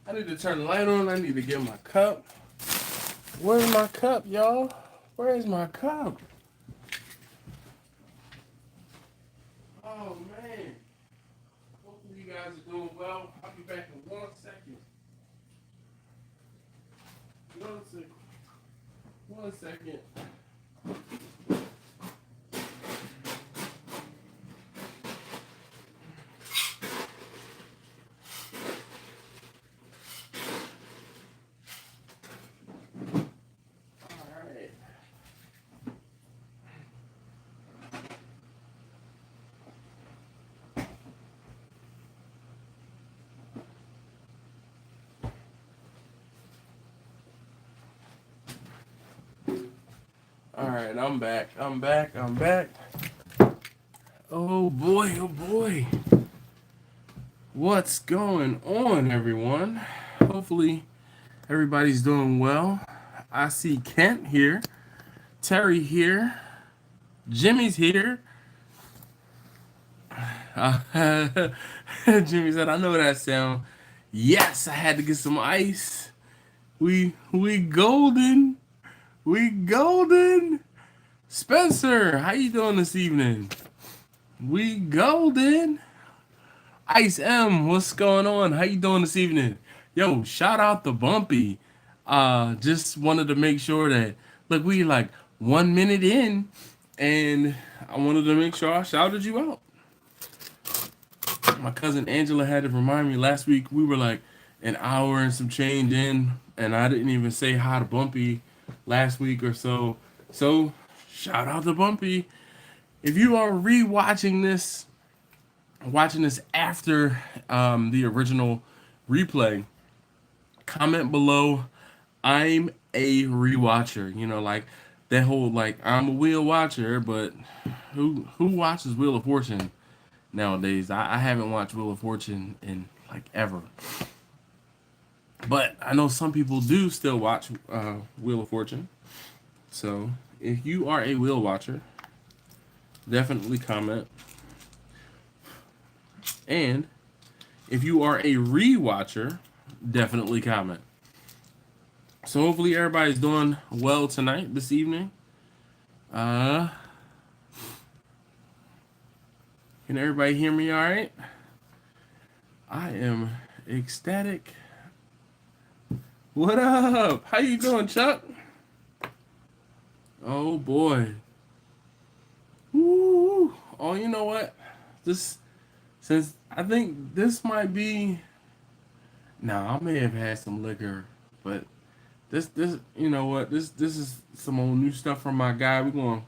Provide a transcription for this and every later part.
I need to turn the light on. I need to get my cup. Where's my cup, y'all? Where's my cup? Oh, man. Hopefully you guys are doing well. I'll be back in 1 second. 1 second. 1 second. All right, I'm back. I'm back. Oh boy, oh boy. What's going on, everyone? Hopefully, everybody's doing well. I see Kent here, Terry here, Jimmy's here. Jimmy said, I know that sound. Yes, I had to get some ice. We golden. We golden. Spencer, how you doing this evening? We golden. Ice M, what's going on? How you doing this evening? Yo, shout out to Bumpy. Just wanted to make sure that, look, we like 1 minute in, and I wanted to make sure I shouted you out. My cousin Angela had to remind me last week. We were like an hour and some change in, and I didn't even say hi to Bumpy last week or so. So, shout out to Bumpy. If you are rewatching this, watching this after the original replay, comment below. I'm a rewatcher. You know, like that whole like I'm a wheel watcher, but who watches Wheel of Fortune nowadays? I haven't watched Wheel of Fortune in like ever. But I know some people do still watch Wheel of Fortune. So if you are a wheel watcher, definitely comment. And if you are a rewatcher, definitely comment. So hopefully everybody's doing well tonight, this evening. Can everybody hear me all right? I am ecstatic. What up? How you doing, Chuck? Oh boy. Woo. Oh, you know what? Since I think this might be. Now I may have had some liquor, but this you know what? This is some old new stuff from my guy. We're going.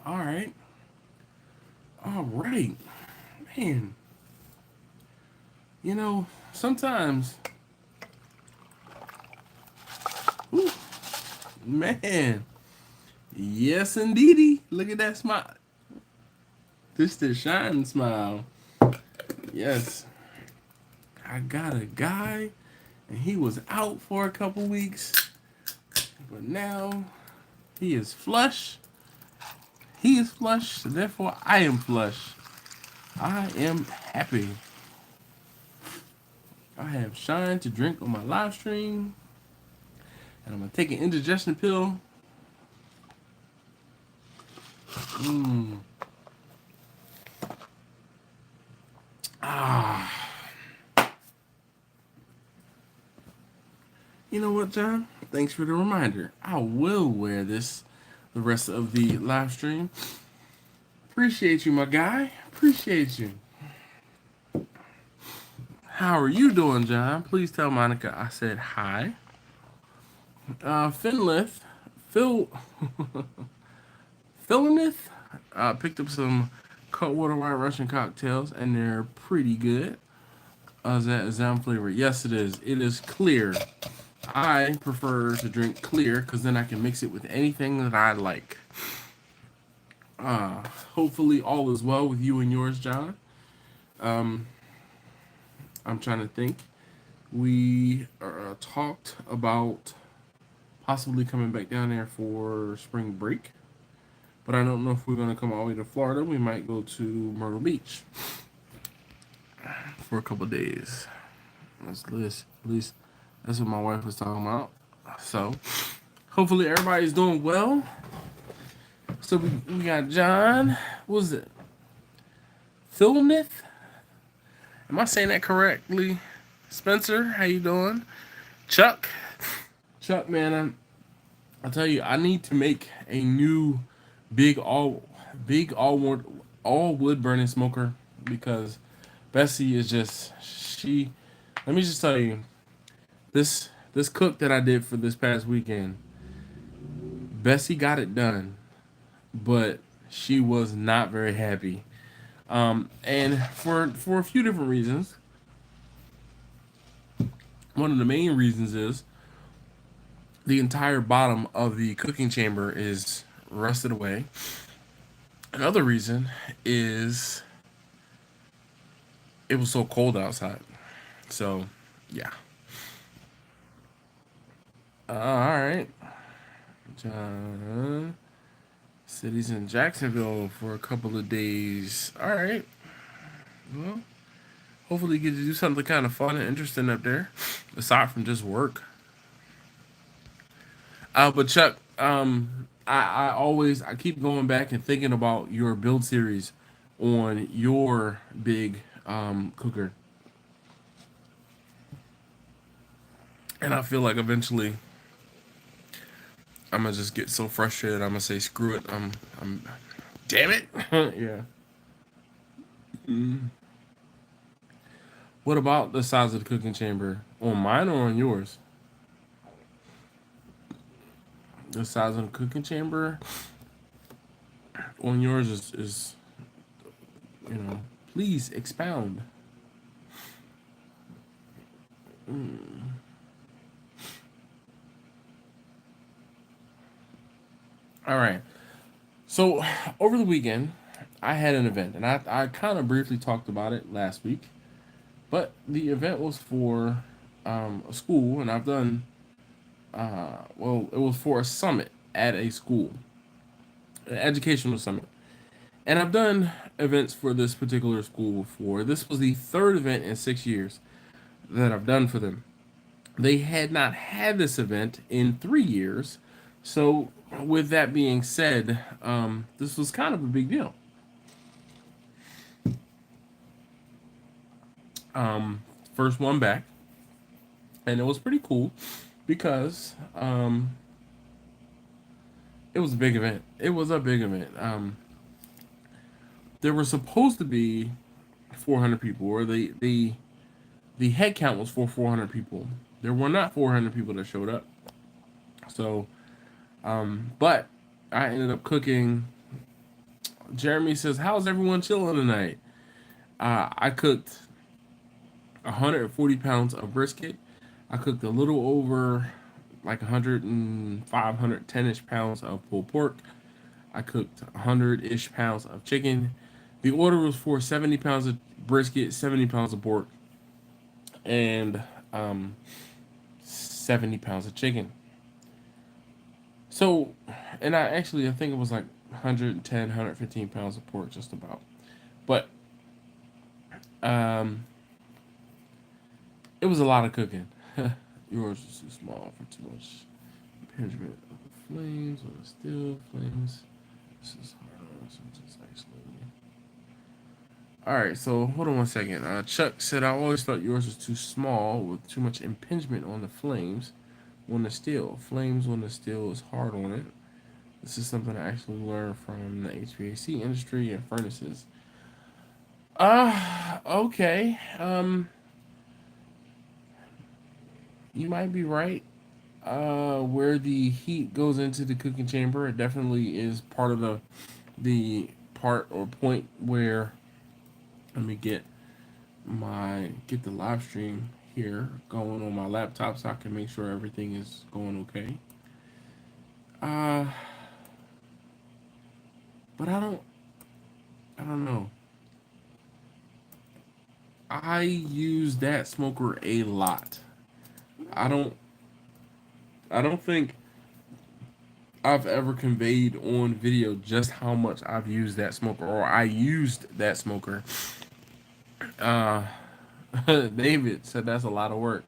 All right. All right. Man. You know, sometimes. Ooh, man. Yes, indeedy. Look at that smile. This the shining smile. Yes. I got a guy, and he was out for a couple weeks. But now, he is flush. He is flush, so therefore I am flush. I am happy. I have Shine to drink on my live stream. And I'm going to take an indigestion pill. You know what, John? Thanks for the reminder. I will wear this the rest of the live stream. Appreciate you, my guy. Appreciate you. How are you doing, John? Please tell Monica I said hi. Finlith, Philinith, picked up some cold water white Russian cocktails, and they're pretty good. Is that Zam flavor? Yes, it is. It is clear. I prefer to drink clear because then I can mix it with anything that I like. Hopefully all is well with you and yours, John. I'm trying to think. We talked about possibly coming back down there for spring break. but I don't know if we're gonna come all the way to Florida. We might go to Myrtle Beach for a couple days. At least that's what my wife was talking about. So hopefully everybody's doing well. So we got John. What was it? Philnith? Am I saying that correctly? Spencer, how you doing? Chuck. Chuck, man, I'll tell you, I need to make a new big all wood burning smoker because Bessie is just she. Let me just tell you, this cook that I did for this past weekend, Bessie got it done, but she was not very happy. And for a few different reasons. One of the main reasons is the entire bottom of the cooking chamber is rusted away. Another reason is it was so cold outside. So, yeah. All right. John. City's in Jacksonville for a couple of days. All right. Well, hopefully you get to do something kind of fun and interesting up there, aside from just work. But Chuck, I keep going back and thinking about your build series on your big cooker, and I feel like eventually I'm gonna just get so frustrated. I'm gonna say screw it. I'm damn it. Yeah. What about the size of the cooking chamber? On mine or on yours? The size of the cooking chamber on yours is you know. Please expound. All right. So over the weekend, I had an event, and I kind of briefly talked about it last week. But the event was for a school, and I've done well. It was for a summit at a school, an educational summit, and I've done events for this particular school before. This was the third event in 6 years that I've done for them. They had not had this event in 3 years, so with that being said, this was kind of a big deal. First one back, and it was pretty cool because it was a big event. It was a big event. There were supposed to be 400 people, or the head count was for 400 people. There were not 400 people that showed up. So, but I ended up cooking. Jeremy says, "How's everyone chilling tonight?" I cooked 140 pounds of brisket. I cooked a little over like 105, 110-ish pounds of pulled pork. I cooked 100-ish pounds of chicken. The order was for 70 pounds of brisket, 70 pounds of pork, and 70 pounds of chicken. So, and I think it was like 110, 115 pounds of pork, just about. But um, it was a lot of cooking. Yours is too small for too much impingement of the flames on the steel flames. This is hard on, so just actually. All right, so hold on one second. Chuck said, "I always thought yours was too small with too much impingement on the flames on the steel. Flames on the steel is hard on it. This is something I actually learned from the HVAC industry and furnaces." Okay. You might be right. Where the heat goes into the cooking chamber, it definitely is part of the part or point where, let me get the live stream here going on my laptop so I can make sure everything is going okay. Uh, but I don't know. I use that smoker a lot. I don't I don't think I've ever conveyed on video just how much I've used that smoker, or I used that smoker. Uh, David said that's a lot of work.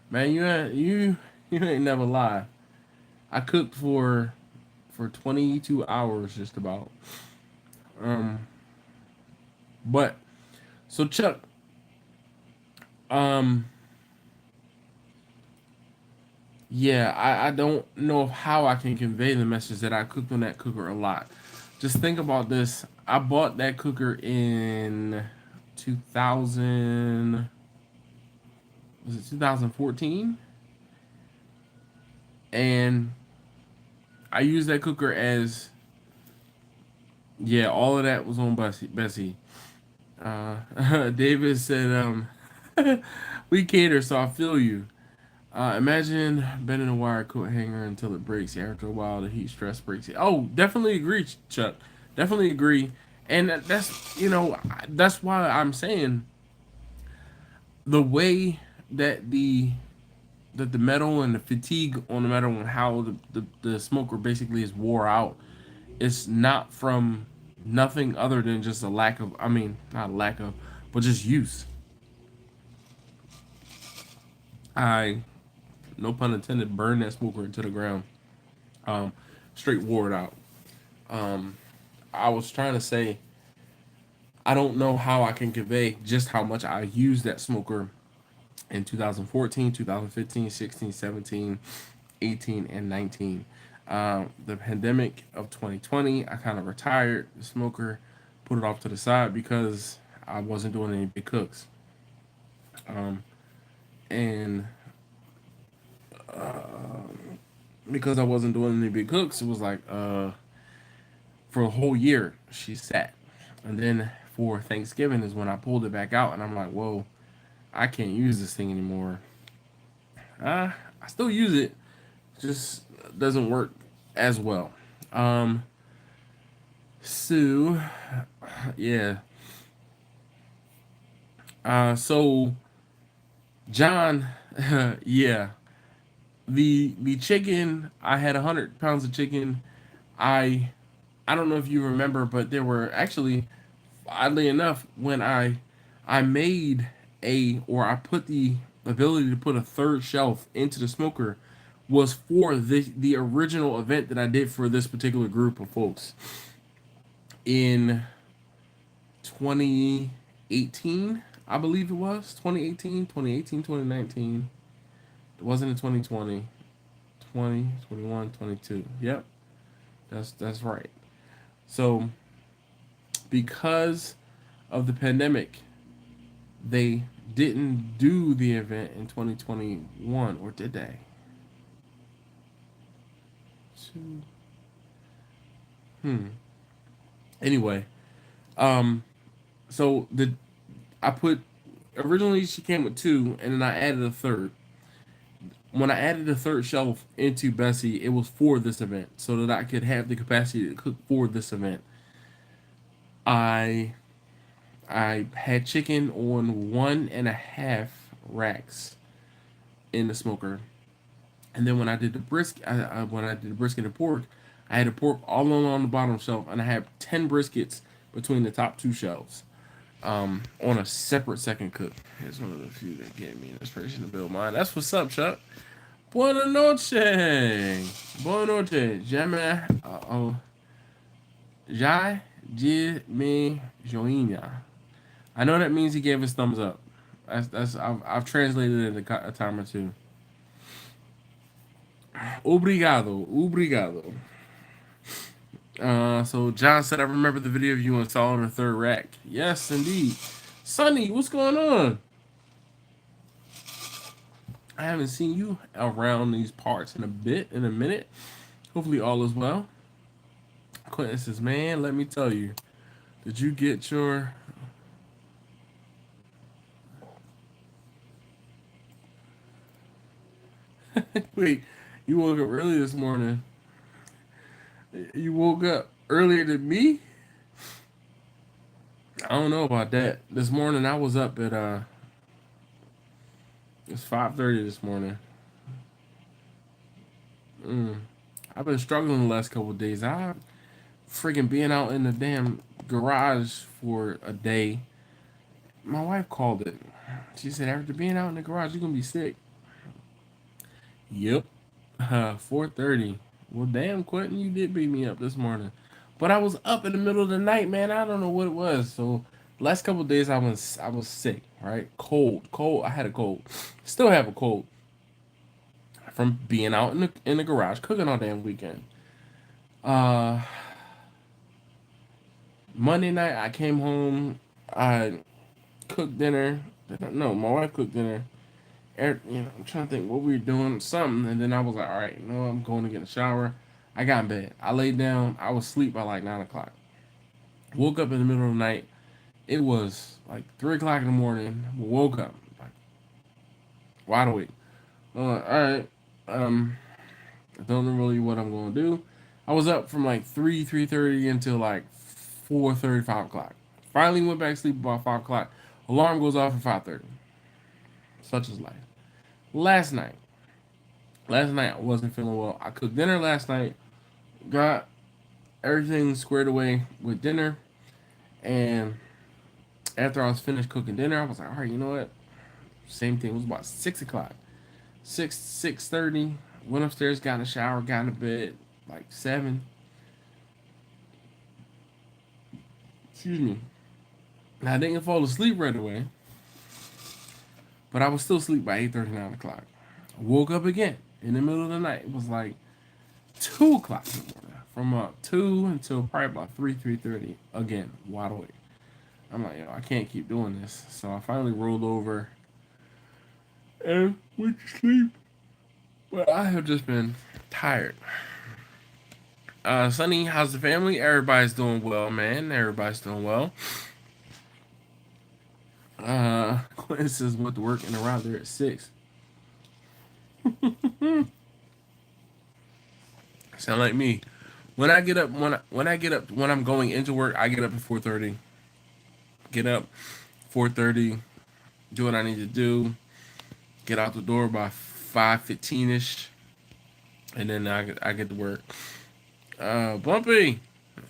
Man, you ain't never lie. I cooked for 22 hours just about. Um, but so Chuck, um, yeah, I don't know how I can convey the message that I cooked on that cooker a lot. Just think about this. I bought that cooker in 2000, was it 2014? And I used that cooker as, yeah, all of that was on Bessie. David said, we cater, so I feel you. Imagine bending a wire coat hanger until it breaks. After a while, the heat stress breaks it. Oh, definitely agree, Chuck. Definitely agree. And that's, that's why I'm saying the way that the metal and the fatigue on the metal and how the smoker basically is wore out, it's not from nothing other than just a lack of, I mean, not a lack of, but just use. I, no pun intended, burned that smoker into the ground. Um, Straight wore it out. Um, I was trying to say, I don't know how I can convey just how much I used that smoker in 2014, 2015, 16, 17, 18, and 19. The pandemic of 2020, I kind of retired the smoker, put it off to the side because I wasn't doing any big cooks. Um, and because I wasn't doing any big cooks, it was like for a whole year she sat. And then for Thanksgiving is when I pulled it back out, and I'm like, whoa, I can't use this thing anymore. I still use it, just doesn't work as well. Um, so yeah. So John, yeah, the chicken. I had 100 pounds of chicken. I I don't know if you remember, but there were actually, oddly enough, when I made or I put the ability to put a third shelf into the smoker was for the original event that I did for this particular group of folks in 2018, I believe it was 2018, 2018, 2019. It wasn't in 2020, 20, 21, 22. Yep, that's right. So because of the pandemic, they didn't do the event in 2021, or did they? Hmm. Anyway, um, so the I put originally she came with two, and then I added a third. When I added the third shelf into Bessie, it was for this event, so that I could have the capacity to cook for this event. I I had chicken on 1.5 racks in the smoker, and then when I did the when I did the brisket and pork, I had the pork all along the bottom shelf, and I had 10 briskets between the top two shelves. On a separate second cook. Here's one of the few that gave me inspiration to build mine. That's what's up, Chuck. Buenas noches. Buenas noches. Jamais. Jai me joinha. I know that means he gave us thumbs up. I've translated it a time or two. Obrigado. Obrigado. So John said, I remember the video of you installing the third rack. Yes, indeed. Sonny, what's going on? I haven't seen you around these parts in a minute. Hopefully all is well. Quentin says, man, let me tell you. Did you get your... Wait, you woke up early this morning. You woke up earlier than me? I don't know about that. This morning I was up at it's 5:30 this morning. I've been struggling the last couple of days. I freaking being out in the damn garage for a day. My wife called it. She said after being out in the garage, you're gonna be sick. Yep. 4:30. Well, damn, Quentin, you did beat me up this morning, but I was up in the middle of the night, man. I don't know what it was. So, last couple of days I was sick, right? Cold. I had a cold. Still have a cold from being out in the garage cooking all damn weekend. Uh, Monday night I came home. I cooked dinner. No, my wife cooked dinner. I'm trying to think what we were doing, something, and then I was like, all right, I'm going to get a shower. I got in bed. I laid down. I was asleep by like 9 o'clock. Woke up in the middle of the night. It was like 3 o'clock in the morning. Woke up like wide awake. I'm like, all right, I don't know really what I'm going to do. I was up from like 3:30 until like 4:30, 5 o'clock. Finally went back to sleep about 5 o'clock. Alarm goes off at 5:30. Such is life. Last night. Last night I wasn't feeling well. I cooked dinner last night, got everything squared away with dinner, and after I was finished cooking dinner, I was like, all right, you know what? Same thing. It was about 6 o'clock. 6:30. Went upstairs, got in the shower, got in the bed, like 7. Excuse me. Now I didn't fall asleep right away, but I was still asleep by 8:30, 9 o'clock. I woke up again in the middle of the night. It was like 2 o'clock in the morning. From 2 until probably about 3:30 again, wide awake. I'm like, I can't keep doing this. So I finally rolled over and went to sleep. But I have just been tired. Sonny, how's the family? Everybody's doing well, man. Everybody's doing well. Quinn says went to work and around there at 6. Sound like me. When I get up, when I'm going into work, I get up at 4:30. Get up, 4:30. Do what I need to do. Get out the door by 5:15 ish, and then I get to work. Bumpy,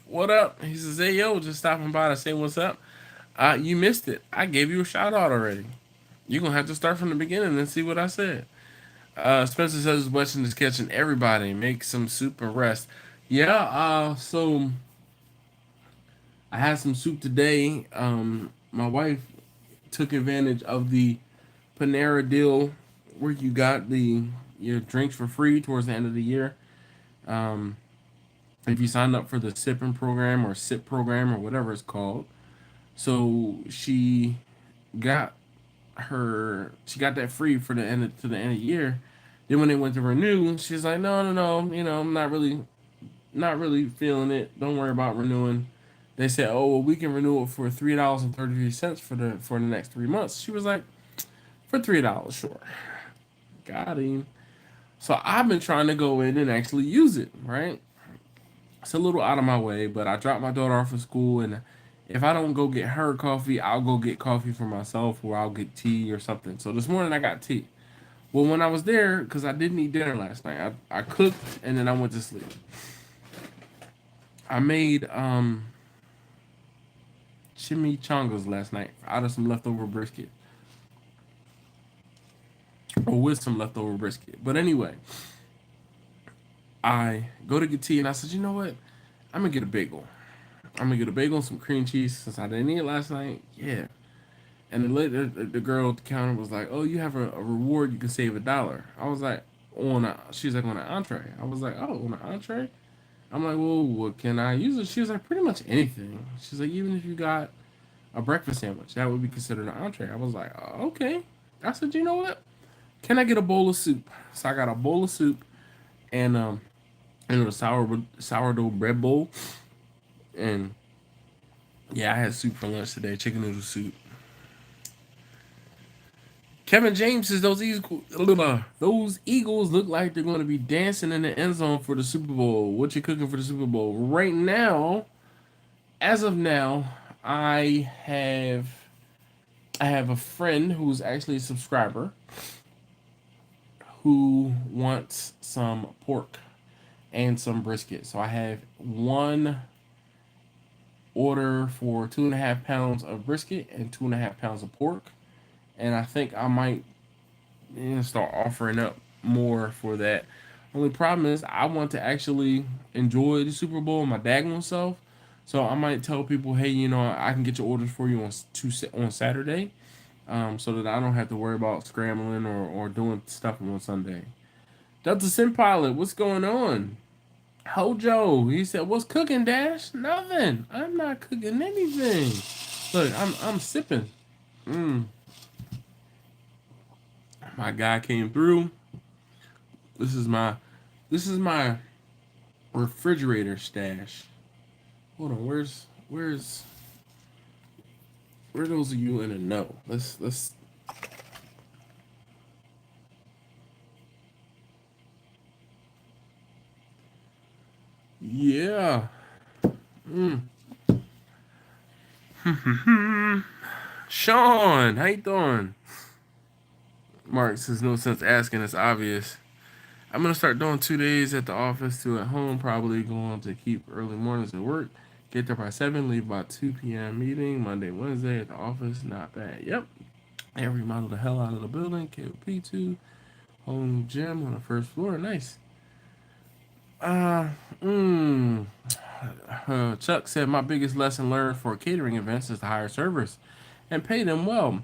what up? He says, hey yo, just stopping by to say what's up. You missed it. I gave you a shout out already. You're gonna have to start from the beginning and see what I said. Spencer says his question is catching everybody. Make some soup and rest. Yeah, so I had some soup today. My wife took advantage of the Panera deal where you got your drinks for free towards the end of the year. Um, if you signed up for the sipping program or sip program or whatever it's called. So got she got that free for the end to the end of the year. Then when they went to renew, she's like, no, I'm not really feeling it. Don't worry about renewing. They said, oh well, we can renew it for $3.33 for the next 3 months. She was like, for $3, sure. Got him. So I've been trying to go in and actually use it, right? It's a little out of my way, but I dropped my daughter off at school, and if I don't go get her coffee, I'll go get coffee for myself, or I'll get tea or something. So this morning I got tea. Well, when I was there, because I didn't eat dinner last night, I cooked and then I went to sleep. I made chimichangas last night out of some leftover brisket. Or with some leftover brisket. But anyway, I go to get tea and I said, you know what? I'm going to get a bagel. I'm going to get a bagel and some cream cheese since I didn't eat it last night. Yeah. And the girl at the counter was like, oh, you have a reward. You can save $1. I was like, she's like, on an entree. I was like, oh, on an entree? I'm like, well, what can I use it? She was like, pretty much anything. She's like, even if you got a breakfast sandwich, that would be considered an entree. I was like, oh, okay. I said, you know what? Can I get a bowl of soup? So I got a bowl of soup and a sourdough bread bowl. And yeah, I had soup for lunch today, chicken noodle soup. Kevin James says those Eagles look like they're going to be dancing in the end zone for the Super Bowl. What you cooking for the Super Bowl? Right now, as of now, I have a friend who's actually a subscriber who wants some pork. and some brisket. So I have one order for 2.5 pounds of brisket and 2.5 pounds of pork. And I think I might start offering up more for that. Only problem is I want to actually enjoy the Super Bowl my daggone self. So I might tell people, hey, I can get your orders for you on Saturday, so that I don't have to worry about scrambling or doing stuff on Sunday. Delta Sim Pilot, what's going on? Hojo, he said, "What's cooking, Dash? Nothing. I'm not cooking anything. Look, I'm sipping. Mm. My guy came through. This is my refrigerator stash. Hold on, where those of you in a know? Let's. Yeah. Mm. Sean, how you doing? Mark says no sense asking. It's obvious. I'm gonna start doing 2 days at the office, 2 at home. Probably going to keep early mornings at work. Get there by 7, leave by 2 p.m. Meeting Monday, Wednesday at the office. Not bad. Yep. And remodel the hell out of the building. KOP2 home gym on the first floor. Nice. Uh, mm, Chuck said my biggest lesson learned for catering events is to hire servers and pay them well.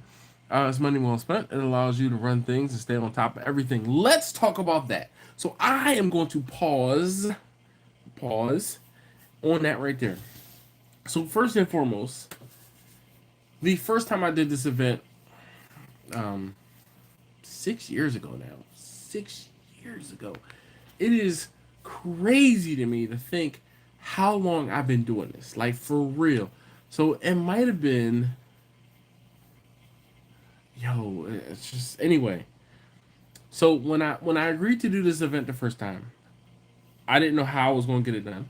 It's money well spent. It allows you to run things and stay on top of everything. Let's talk about that. So I am going to pause on that right there. So first and foremost, the first time I did this event, 6 years ago now. 6 years ago. It is crazy to me to think how long I've been doing this. Like, for real. So it might have been, it's just, anyway. So when I agreed to do this event the first time, I didn't know how I was going to get it done.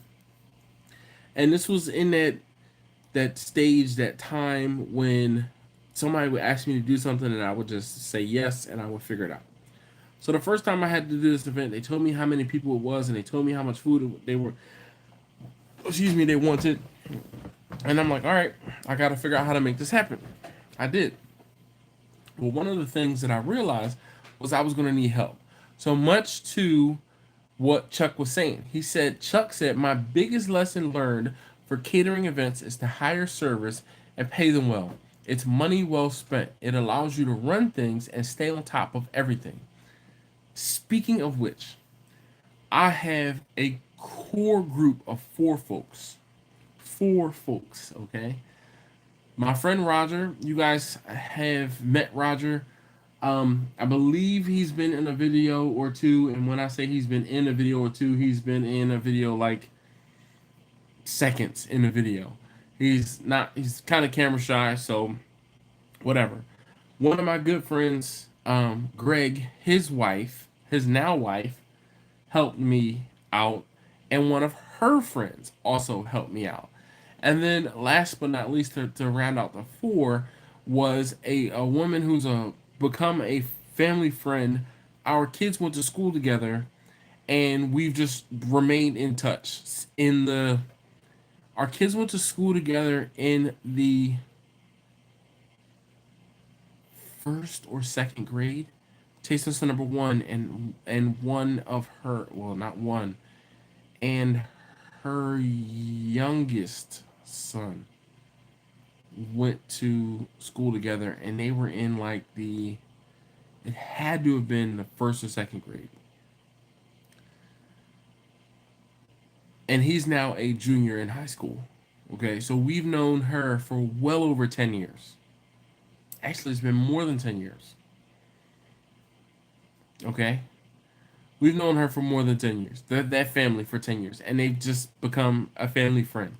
And this was in that stage, that time when somebody would ask me to do something and I would just say yes and I would figure it out. So the first time I had to do this event, they told me how many people it was and they told me how much food they wanted. And I'm like, all right, I got to figure out how to make this happen. I did. Well, one of the things that I realized was I was going to need help. So much to what Chuck was saying. Chuck said, my biggest lesson learned for catering events is to hire servers and pay them well. It's money well spent. It allows you to run things and stay on top of everything. Speaking of which, I have a core group of 4 folks. 4 folks, okay? My friend Roger, you guys have met Roger. I believe he's been in a video or 2, and when I say he's been in a video or 2, he's been in a video like seconds in a video. He's kind of camera shy, so whatever. One of my good friends, Greg, his now wife, helped me out, and one of her friends also helped me out. And then last but not least, to round out the 4, was a woman who's become a family friend. Our kids went to school together, and we've just remained in touch. Our kids went to school together in the 1st or 2nd grade. Taste tester number 1 and one of her, well, not one, and her youngest son went to school together, and they were in like it had to have been the 1st or 2nd grade. And he's now a junior in high school. Okay, so we've known her for well over 10 years. Actually, it's been more than 10 years. Okay? We've known her for more than 10 years. That family for 10 years. And they've just become a family friend.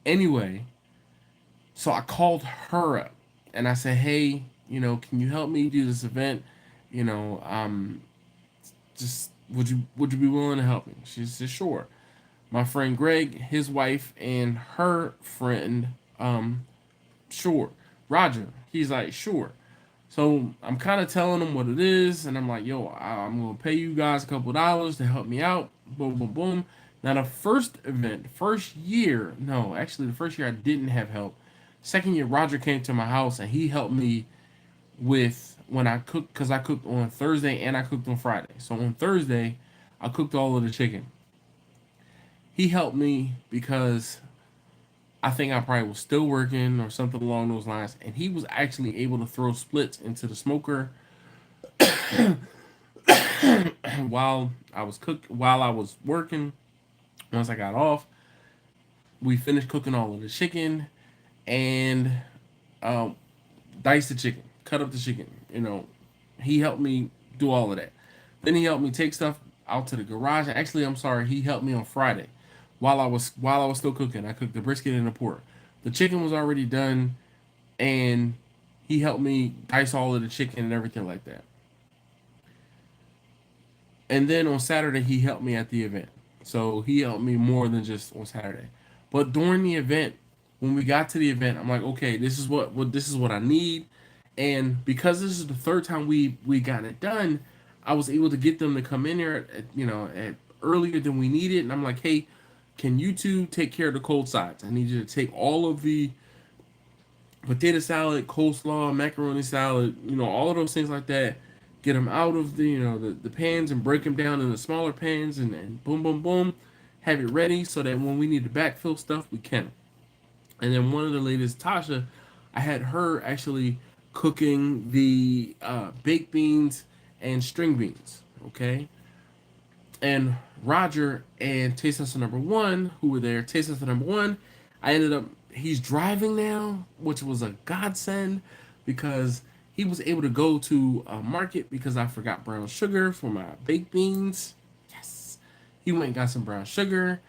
Anyway, so I called her up. And I said, hey, can you help me do this event? Just would you be willing to help me? She said, sure. My friend Greg, his wife, and her friend, sure. Roger, he's like, sure. So I'm kind of telling him what it is, and I'm like, yo, I'm gonna pay you guys a couple dollars to help me out. Boom, boom, boom. Now the first event, first year, no, actually the first year I didn't have help. Second year, Roger came to my house and he helped me with when I cooked, because I cooked on Thursday and I cooked on Friday. So on Thursday, I cooked all of the chicken. He helped me because I think I probably was still working or something along those lines, and he was actually able to throw splits into the smoker while I was working. Once I got off, we finished cooking all of the chicken and um, dice the chicken, cut up the chicken. He helped me do all of that. Then he helped me take stuff out to the garage. Actually, I'm sorry, he helped me on Friday while I was still cooking. I cooked the brisket and the pork. The chicken was already done, and he helped me dice all of the chicken and everything like that. And then on Saturday, he helped me at the event. So he helped me more than just on Saturday. But during the event, when we got to the event, I'm like, okay, this is what I need. And because this is the third time we got it done, I was able to get them to come in there at earlier than we needed. And I'm like, hey, can you two take care of the cold sides? I need you to take all of the potato salad, coleslaw, macaroni salad, all of those things like that. Get them out of the pans and break them down into smaller pans and boom, boom, boom. Have it ready so that when we need to backfill stuff, we can. And then one of the ladies, Tasha, I had her actually cooking the baked beans and string beans. Okay. And Roger and Taste Tester number one, who were there, Taste Tester number one, I ended up, he's driving now, which was a godsend because he was able to go to a market because I forgot brown sugar for my baked beans. Yes. He went and got some brown sugar.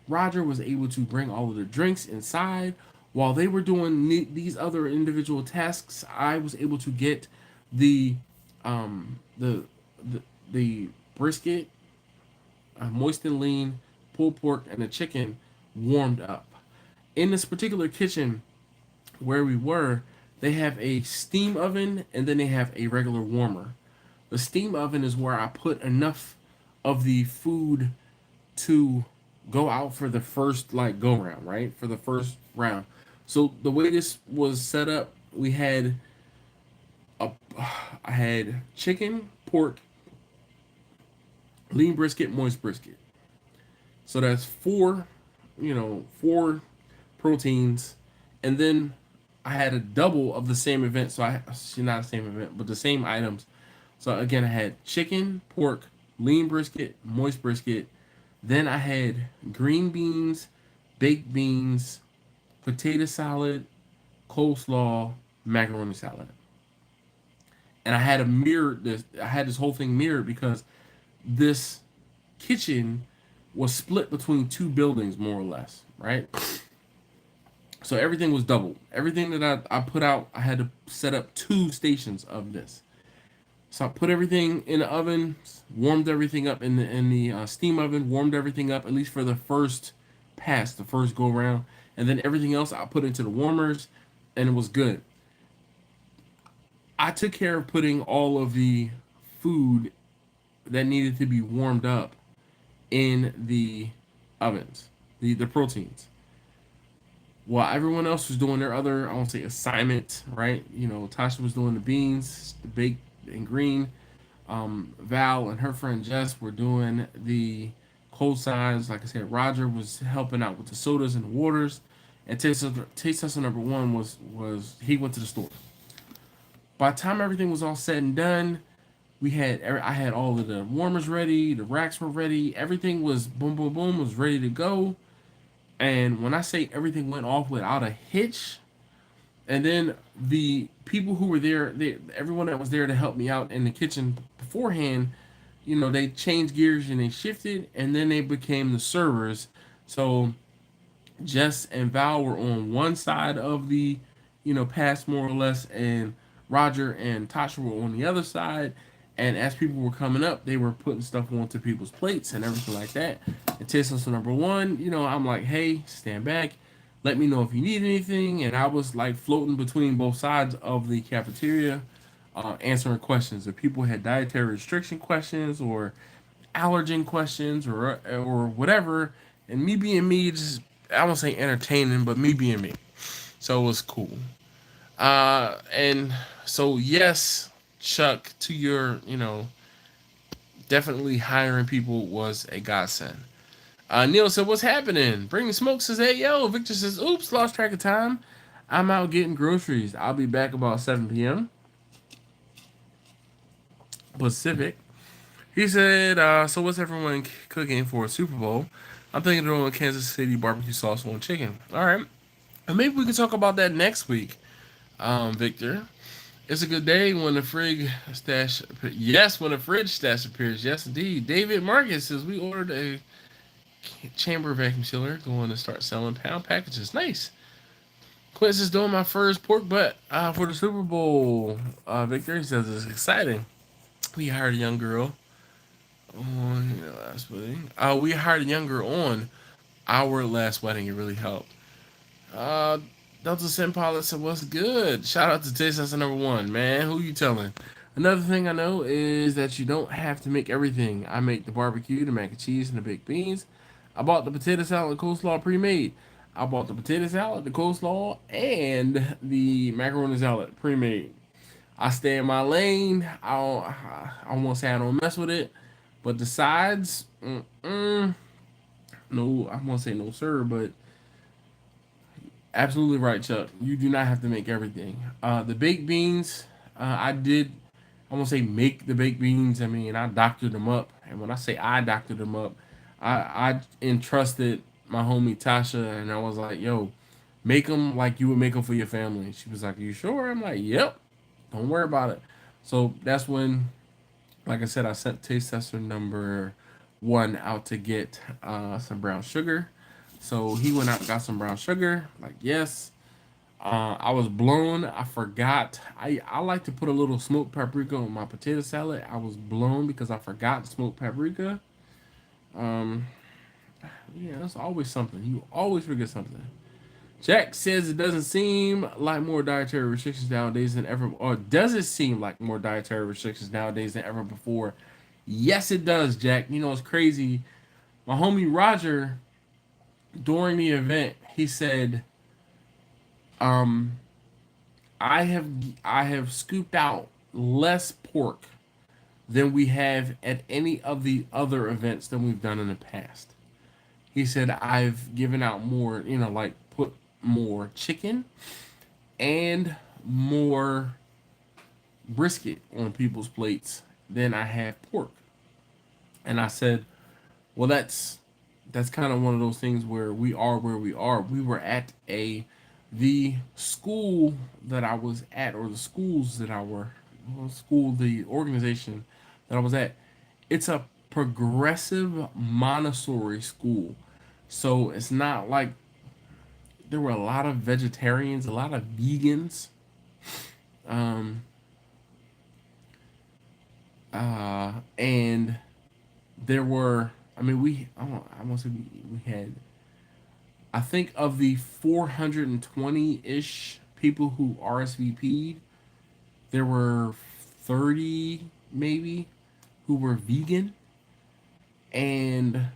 Roger was able to bring all of the drinks inside. While they were doing these other individual tasks, I was able to get the um, the the brisket, moist and lean, pulled pork, and the chicken warmed up. In this particular kitchen where we were, they have a steam oven and then they have a regular warmer. The steam oven is where I put enough of the food to go out for the first go round, right? For the first round. So the way this was set up, we had a I had chicken, pork, lean brisket, moist brisket. So that's four proteins, and then I had a double of the same event. So not the same event, but the same items. So again, I had chicken, pork, lean brisket, moist brisket. Then I had green beans, baked beans, potato salad, coleslaw, macaroni salad. And I had a mirror. I had this whole thing mirrored because this kitchen was split between two buildings, more or less, right? So everything was doubled. Everything that I put out, I had to set up two stations of this. So I put everything in the oven, warmed everything up in the steam oven, warmed everything up at least for the first pass, the first go round, and then everything else I put into the warmers, and it was good. I took care of putting all of the food that needed to be warmed up in the ovens, the proteins. While everyone else was doing their other, I won't say assignment, right? Tasha was doing the beans, the baked and green. Val and her friend Jess were doing the cold sides. Like I said, Roger was helping out with the sodas and the waters. And taste tester number one was he went to the store. By the time everything was all said and done, I had all of the warmers ready, the racks were ready, everything was boom, boom, boom, was ready to go. And when I say everything went off without a hitch, and then the people who were there, everyone that was there to help me out in the kitchen beforehand, they changed gears and they shifted, and then they became the servers. So Jess and Val were on one side of the, pass more or less, and Roger and Tasha were on the other side. And as people were coming up, they were putting stuff onto people's plates and everything like that. And taste tester number one, I'm like, hey, stand back. Let me know if you need anything. And I was floating between both sides of the cafeteria, answering questions. If people had dietary restriction questions or allergen questions or whatever, and me being me, just I won't say entertaining, but me being me. So it was cool. And so yes, Chuck, to your definitely hiring people was a godsend. Neil said, "What's happening?" Bring the smoke says, "Hey yo." Victor says, "Oops, lost track of time. I'm out getting groceries. I'll be back about 7 p.m. Pacific." He said, "So what's everyone cooking for a Super Bowl?" I'm thinking of doing Kansas City barbecue sauce on chicken. All right, and maybe we can talk about that next week. Victor, it's a good day when the fridge stash. Yes, when the fridge stash appears. Yes, indeed. David Marcus says we ordered a chamber vacuum sealer going to start selling pound packages. Nice. Quince is doing my first pork butt for the Super Bowl. Victor says it's exciting. We hired a young girl on last wedding. We hired a young girl on our last wedding. It really helped. Uh, Delta Sin Pilot said, "What's good?" Shout out to Taste Tester #1, man. Who you telling? Another thing I know is that you don't have to make everything. I make the barbecue, the mac and cheese, and the baked beans. I bought the potato salad and coleslaw pre-made. I bought the potato salad, the coleslaw, and the macaroni salad pre-made. I stay in my lane. I won't say I don't mess with it, but the sides, no, I won't say no sir, but absolutely right, Chuck. You do not have to make everything. The baked beans, I did. I won't say make the baked beans. I mean, I doctored them up, and when I say I doctored them up, I entrusted my homie Tasha, and I was like, "Yo, make them like you would make them for your family." She was like, "Are you sure?" I'm like, "Yep. Don't worry about it." So that's when, like I said, I sent taste tester #1 out to get some brown sugar. So he went out and got some brown sugar. Like, yes. I was blown. I forgot. I like to put a little smoked paprika on my potato salad. I was blown because I forgot smoked paprika. Um, yeah, that's always something. You always forget something. Jack says it doesn't seem like more dietary restrictions nowadays than ever, or does it seem like more dietary restrictions nowadays than ever before? Yes, it does, Jack. You know, it's crazy. My homie Roger, during the event, he said, um, I have scooped out less pork than we have at any of the other events that we've done in the past. He said I've given out more, like put more chicken and more brisket on people's plates than I have pork. And I said, well, that's kind of one of those things where we are where we are. We were at the school that I was at, or the schools that I were, the organization that I was at. It's a progressive Montessori school, so it's not like there were a lot of vegetarians, a lot of vegans, um, and there were. I mean, I want to say we had. I think of the 420-ish people who RSVP'd, there were 30 maybe who were vegan, and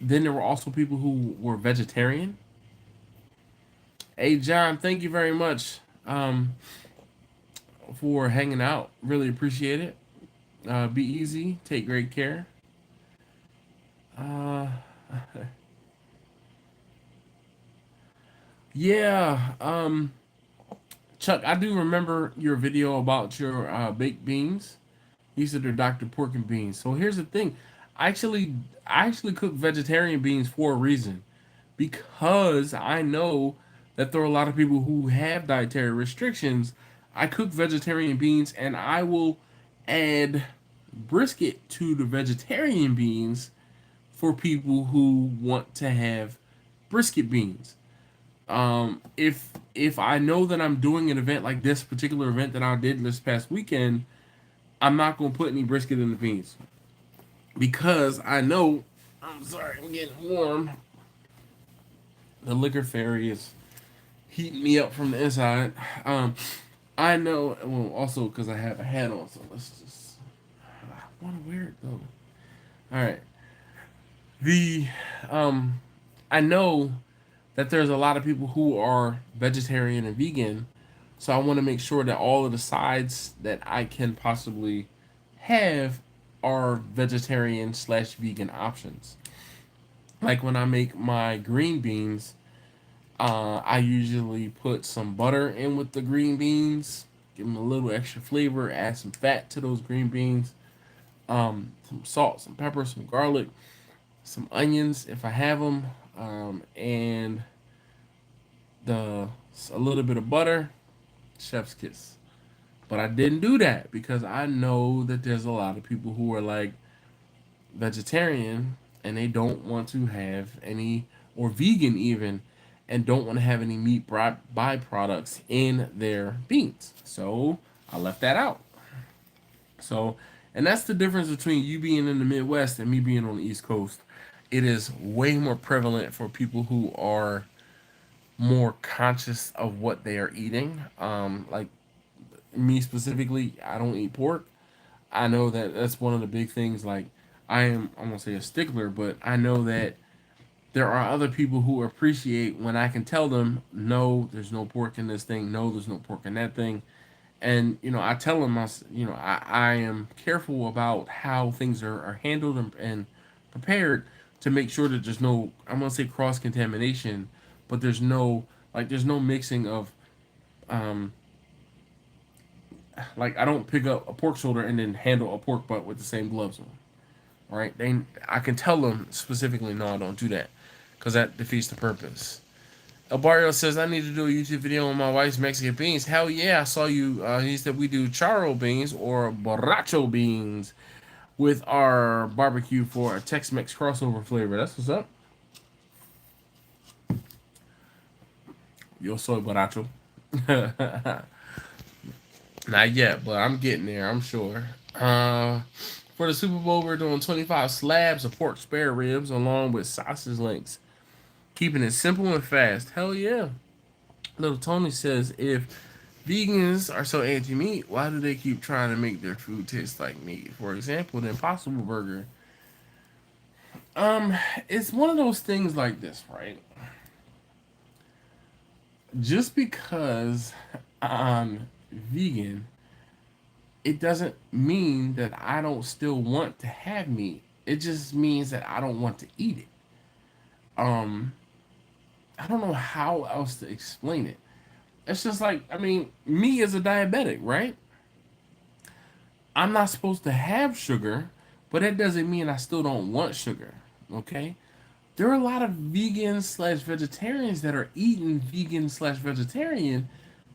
then there were also people who were vegetarian. Hey John, thank you very much for hanging out. Really appreciate it. Be easy. Take great care. Uh, yeah. Chuck, I do remember your video about your baked beans. You said they're Dr. Pork and beans. So here's the thing. I actually I actually cook vegetarian beans for a reason. Because I know that there are a lot of people who have dietary restrictions. I cook vegetarian beans and I will add brisket to the vegetarian beans for people who want to have brisket beans. If I know that I'm doing an event like this particular event that I did this past weekend, I'm not gonna put any brisket in the beans because I know. I'm sorry, I'm getting warm. The liquor fairy is heating me up from the inside. I know. Well, also because I have a hat on, so let's just. I want to wear it though. All right. The I know that there's a lot of people who are vegetarian and vegan, so I want to make sure that all of the sides that I can possibly have are vegetarian slash vegan options. Like when I make my green beans, I usually put some butter in with the green beans, give them a little extra flavor, add some fat to those green beans, some salt, some pepper, some garlic, some onions if I have them, and the a little bit of butter, chef's kiss. But I didn't do that because I know that there's a lot of people who are like vegetarian and they don't want to have any, or vegan even, and don't want to have any meat byproducts in their beans. So I left that out. So, and that's the difference between you being in the Midwest and me being on the East Coast. It is way more prevalent for people who are more conscious of what they are eating. Like me specifically, I don't eat pork. I know that that's one of the big things. Like I'm gonna say a stickler, but I know that there are other people who appreciate when I can tell them, no, there's no pork in this thing. No, there's no pork in that thing. And I tell them, I am careful about how things are handled and prepared to make sure that there's no, I'm gonna say cross contamination, but there's no mixing of um like I don't pick up a pork shoulder and then handle a pork butt with the same gloves on. Right? I can tell them specifically, no, I don't do that, because that defeats the purpose. El Barrio says, I need to do a YouTube video on my wife's Mexican beans. Hell yeah, I saw you. He said we do charro beans or borracho beans with our barbecue for a Tex-Mex crossover flavor. That's what's up. Yo soy borracho. Not yet, but I'm getting there, I'm sure. For the Super Bowl, we're doing 25 slabs of pork spare ribs along with sausage links. Keeping it simple and fast. Hell yeah. Little Tony says, if vegans are so anti-meat, why do they keep trying to make their food taste like meat? For example, the Impossible Burger. It's one of those things like this, right? Just because I'm vegan, it doesn't mean that I don't still want to have meat. It just means that I don't want to eat it. Um, I don't know how else to explain it. It's just like, I mean, me as a diabetic, right? I'm not supposed to have sugar, but that doesn't mean I still don't want sugar. Okay? There are a lot of vegans slash vegetarians that are eating vegan slash vegetarian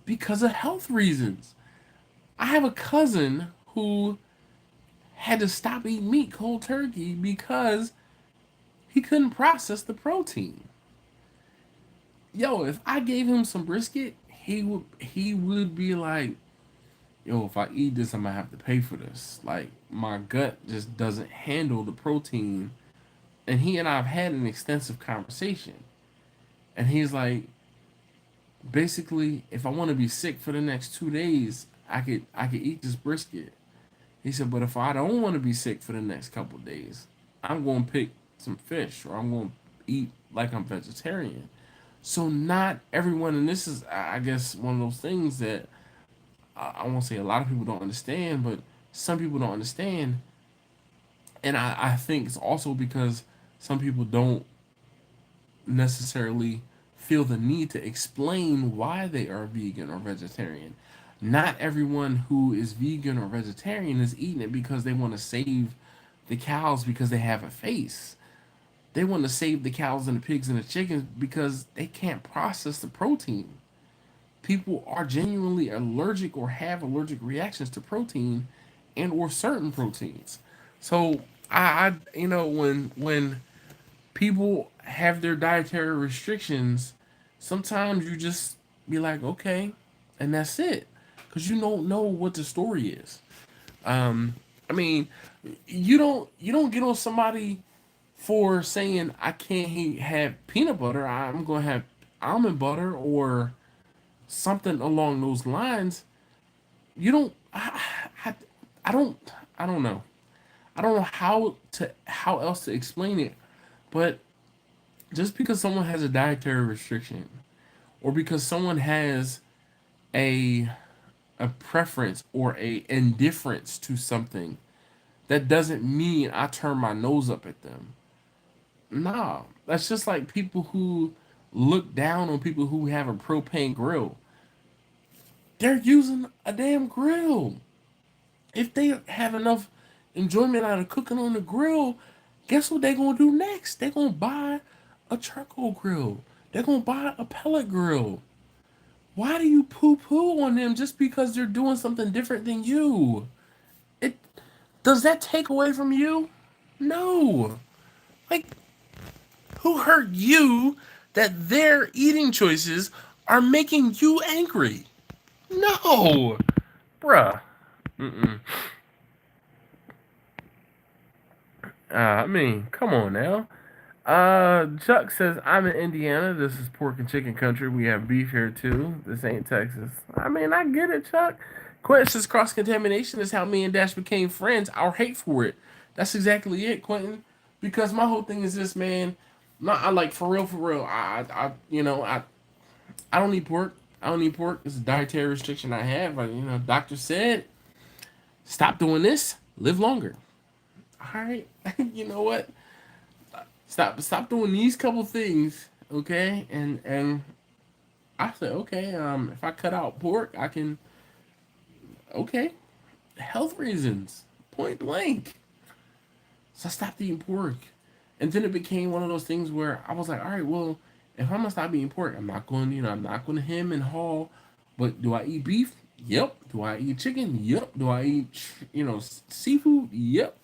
because of health reasons. I have a cousin who had to stop eating meat cold turkey because he couldn't process the protein. Yo, if I gave him some brisket, he would be like, yo, if I eat this, I'm gonna have to pay for this. Like my gut just doesn't handle the protein. And he and I've had an extensive conversation. And he's like, basically, if I want to be sick for the next 2 days, I could eat this brisket. He said, but if I don't want to be sick for the next couple of days, I'm gonna pick some fish or I'm gonna eat like I'm vegetarian. So not everyone, and this is, I guess, one of those things that I won't say a lot of people don't understand, but some people don't understand, and I think it's also because some people don't necessarily feel the need to explain why they are vegan or vegetarian. Not everyone who is vegan or vegetarian is eating it because they want to save the cows because they have a face. They want to save the cows and the pigs and the chickens because they can't process the protein. People are genuinely allergic or have allergic reactions to protein and or certain proteins. So when people have their dietary restrictions, sometimes you just be like, okay, and that's it, because you don't know what the story is. I mean, you don't get on somebody for saying I can't have peanut butter. I'm gonna have almond butter or something along those lines. You don't. I don't. I don't know. I don't know how else to explain it, but just because someone has a dietary restriction, or because someone has a a preference or a indifference to something, that doesn't mean I turn my nose up at them. Nah, that's just like people who look down on people who have a propane grill. They're using a damn grill. If they have enough enjoyment out of cooking on the grill, guess what they're gonna do next? They're gonna buy a charcoal grill. They're gonna buy a pellet grill. Why do you poo-poo on them just because they're doing something different than you? It does that take away from you? No. Like, who hurt you that their eating choices are making you angry? No, bruh. Mm-mm. I mean, come on now. Chuck says, I'm in Indiana. This is pork and chicken country. We have beef here too. This ain't Texas. I mean, I get it, Chuck. Quentin says, cross contamination is how me and Dash became friends. Our hate for it. That's exactly it, Quentin. Because my whole thing is this, man. Not, I like for real, for real. I don't eat pork. I don't eat pork. It's a dietary restriction I have. Doctor said, stop doing this, live longer. All right. You know what? Stop doing these couple things, okay? And I said, okay, if I cut out pork, I can, okay, health reasons, point blank. So I stopped eating pork. And then it became one of those things where I was like, all right, well, if I'm gonna stop eating pork, I'm not gonna hem and haw. But do I eat beef? Yep. Do I eat chicken? Yep. Do I eat, seafood? Yep.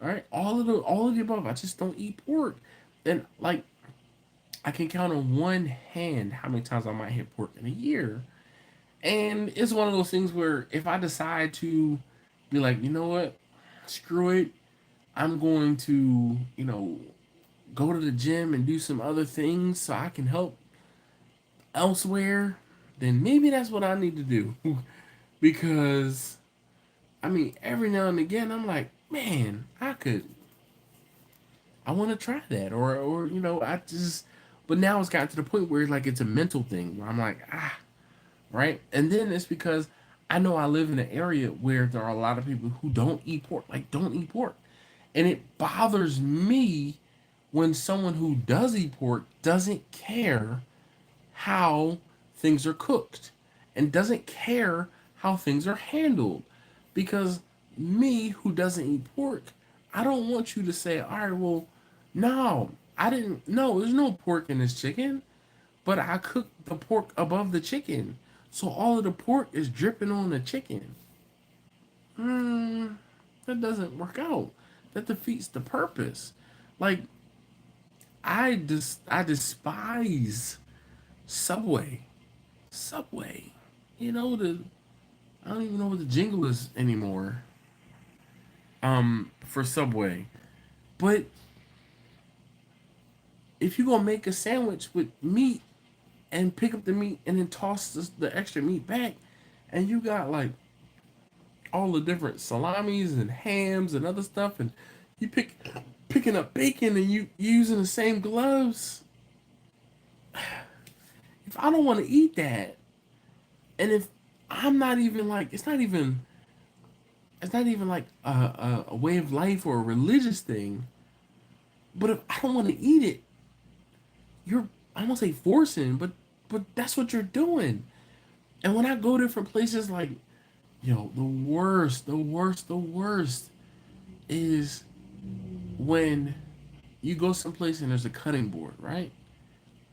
All right, all of the above. I just don't eat pork, and like I can count on one hand how many times I might hit pork in a year. And it's one of those things where if I decide to be like, you know what, screw it, I'm going to, go to the gym and do some other things so I can help elsewhere, then maybe that's what I need to do. Because, I mean, every now and again, I'm like, man, I want to try that. Or, but now it's gotten to the point where like it's a mental thing where I'm like, right? And then it's because I know I live in an area where there are a lot of people who don't eat pork, like don't eat pork. And it bothers me when someone who does eat pork doesn't care how things are cooked and doesn't care how things are handled. Because me, who doesn't eat pork, I don't want you to say, all right, well, no, I didn't, no, there's no pork in this chicken, but I cooked the pork above the chicken. So all of the pork is dripping on the chicken. That doesn't work out. That defeats the purpose. Like, I despise Subway. Subway. The I don't even know what the jingle is anymore. For Subway. But if you gonna make a sandwich with meat and pick up the meat and then toss the extra meat back, and you got like all the different salamis and hams and other stuff, and you picking up bacon and you using the same gloves. If I don't want to eat that, and if I'm not even like it's not even like a way of life or a religious thing, but if I don't want to eat it, you're I won't say forcing, but that's what you're doing. And when I go different places, like the worst is when you go someplace and there's a cutting board, right?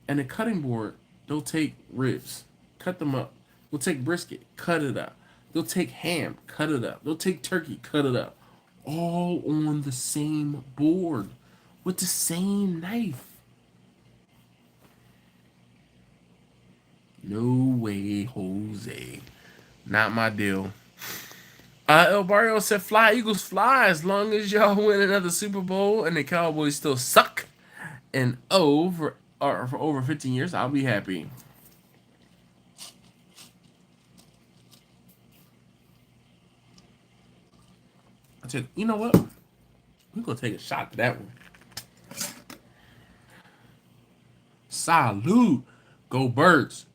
And the cutting board, they'll take ribs, cut them up. They'll take brisket, cut it up. They'll take ham, cut it up. They'll take turkey, cut it up. All on the same board with the same knife. No way, Jose. Not my deal. El Barrio said, "Fly Eagles fly as long as y'all win another Super Bowl and the Cowboys still suck. And for over 15 years, I'll be happy." I said, you know what? We're gonna take a shot to that one. Salute. Go Birds.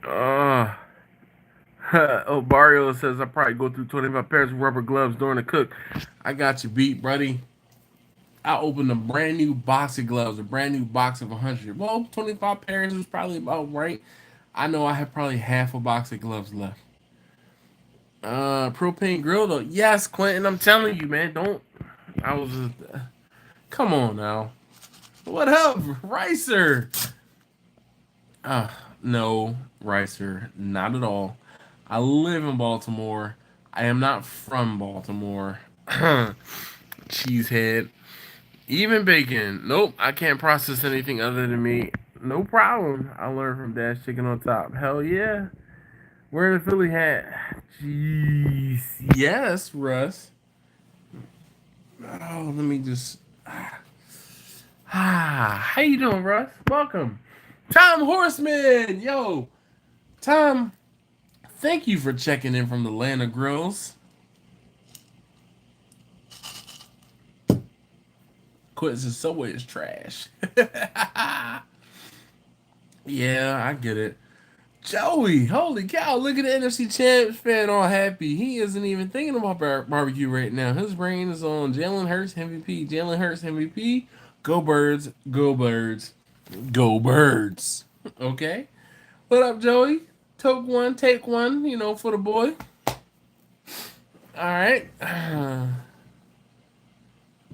Uh, oh, Barrio says I probably go through 25 pairs of rubber gloves during the cook. I got you beat, buddy. I opened a brand new box of gloves, a brand new box of 100. Well, 25 pairs is probably about right. I know I have probably half a box of gloves left. Propane grill though. Yes, Quentin, I'm telling you, man. Don't. I was just. Come on now. What up, Ricer? No, Ricer, not at all. I live in Baltimore. I am not from Baltimore. Cheesehead. Even bacon. Nope, I can't process anything other than meat. No problem. I learned from Dash Chicken on Top. Hell yeah. Wearing a Philly hat. Jeez. Yes, Russ. Oh, let me just. How you doing, Russ? Welcome. Tom Horseman. Yo, Tom, thank you for checking in from the land of grills. Quits the Subway is trash. Yeah, I get it. Joey, holy cow, look at the NFC Champs fan all happy. He isn't even thinking about barbecue right now. His brain is on Jalen Hurts MVP. Jalen Hurts MVP. Go Birds, go Birds, go Birds. Okay? What up, Joey? Take one, for the boy. All right.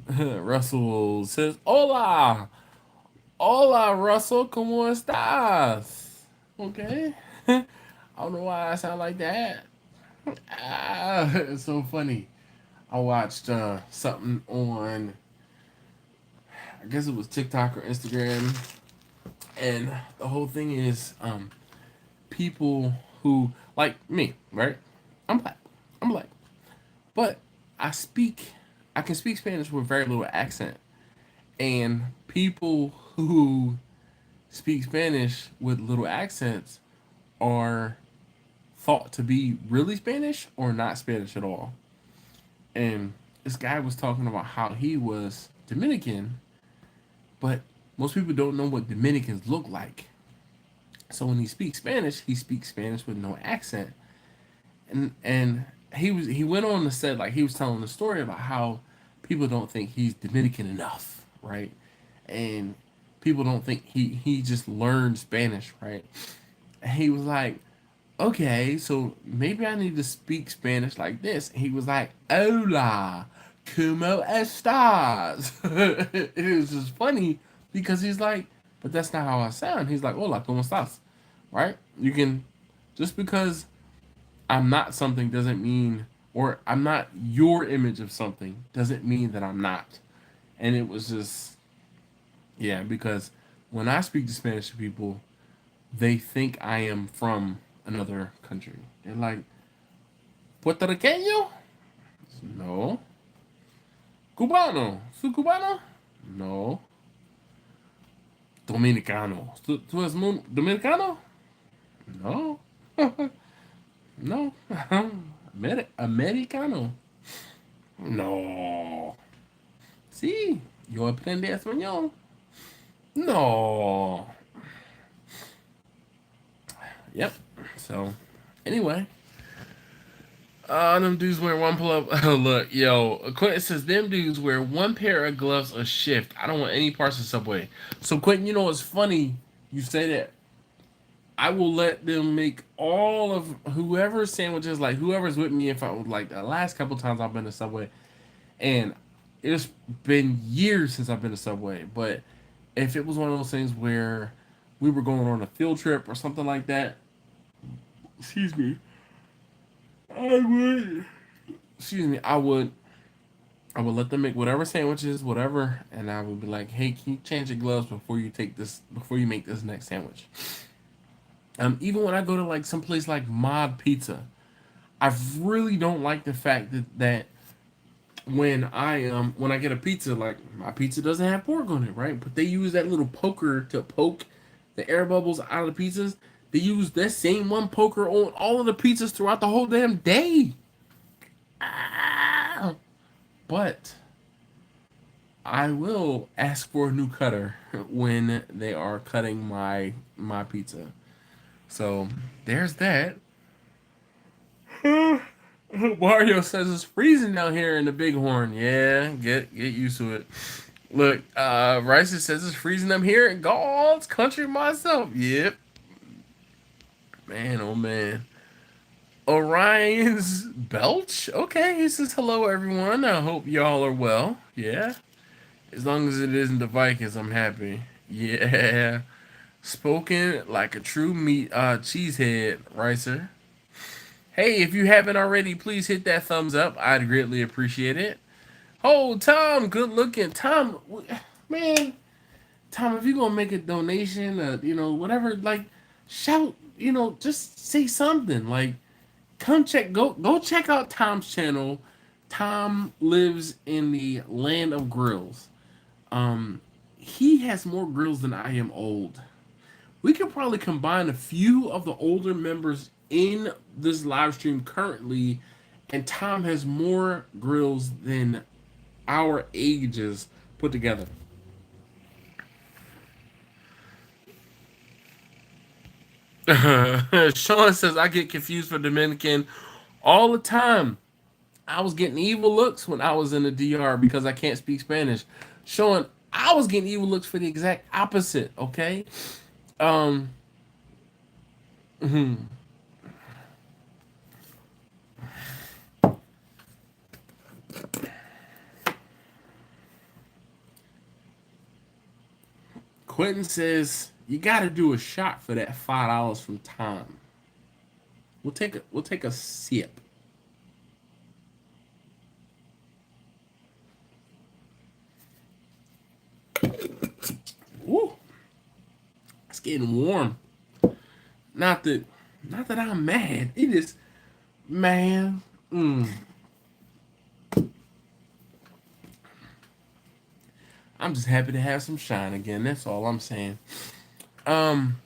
Russell says, Hola. Hola, Russell. ¿Cómo estás? Okay. I don't know why I sound like that. It's so funny. I watched something on, I guess it was TikTok or Instagram, and the whole thing is people who, like me, right? I'm black. I'm black. But I can speak Spanish with very little accent. And people who speak Spanish with little accents are thought to be really Spanish or not Spanish at all. And this guy was talking about how he was Dominican, but most people don't know what Dominicans look like. So when he speaks Spanish with no accent. And he went on to say, like, he was telling the story about how people don't think he's Dominican enough, right? And people don't think he just learned Spanish, right? And he was like, okay, so maybe I need to speak Spanish like this. And he was like, hola, como estás? It was just funny because he's like, but that's not how I sound. He's like, hola, como estás? Right? You can, just because I'm not something doesn't mean, or I'm not your image of something doesn't mean that I'm not. And it was just, yeah, because when I speak to Spanish to people, they think I am from another country. They're like, Puerto Riqueño? No. Cubano? ¿Su cubano? No. Dominicano. ¿Tú eres dominicano? No. No. Americano. No. Sí. Yo aprendí español. No. Yep. So, anyway. Them dudes wear one pull up. Look, yo, Quentin says them dudes wear one pair of gloves a shift. I don't want any parts of Subway. So, Quentin, you know what's funny? You say that. I will let them make all of whoever's sandwiches, like whoever's with me. If I was like the last couple times I've been to Subway, and it's been years since I've been to Subway, but if it was one of those things where we were going on a field trip or something like that, excuse me, I would, excuse me, I would let them make whatever sandwiches, whatever, and I would be like, hey, can you change your gloves before you make this next sandwich? Even when I go to like some place like Mod Pizza, I really don't like the fact that when I get a pizza, like my pizza doesn't have pork on it, right? But they use that little poker to poke the air bubbles out of the pizzas. They use that same one poker on all of the pizzas throughout the whole damn day. Ah! But I will ask for a new cutter when they are cutting my pizza. So there's that. Mario says it's freezing down here in the Bighorn. Yeah, get used to it. Look, Rice says it's freezing. I'm here in God's country myself. Yep, man, oh man. Orion's Belch. Okay, he says hello everyone. I hope y'all are well. Yeah, as long as it isn't the Vikings, I'm happy. Yeah, spoken like a true meat cheesehead, Ricer. Hey, if you haven't already, please hit that thumbs up. I'd greatly appreciate it. Oh, Tom, good looking. Tom, man, Tom, if you're gonna make a donation, whatever, like, shout, just say something. Like, go check out Tom's channel. Tom lives in the land of grills. He has more grills than I am old. We could probably combine a few of the older members in this live stream currently, and Tom has more grills than our ages put together. Sean says I get confused for Dominican all the time. I was getting evil looks when I was in the DR because I can't speak Spanish. Sean, I was getting evil looks for the exact opposite. Okay. Um. mhm. Quentin says you got to do a shot for that $5 from Tom. We'll take a sip. Ooh, it's getting warm. Not that, not that I'm mad. It is, man. I'm just happy to have some shine again. That's all I'm saying. Um.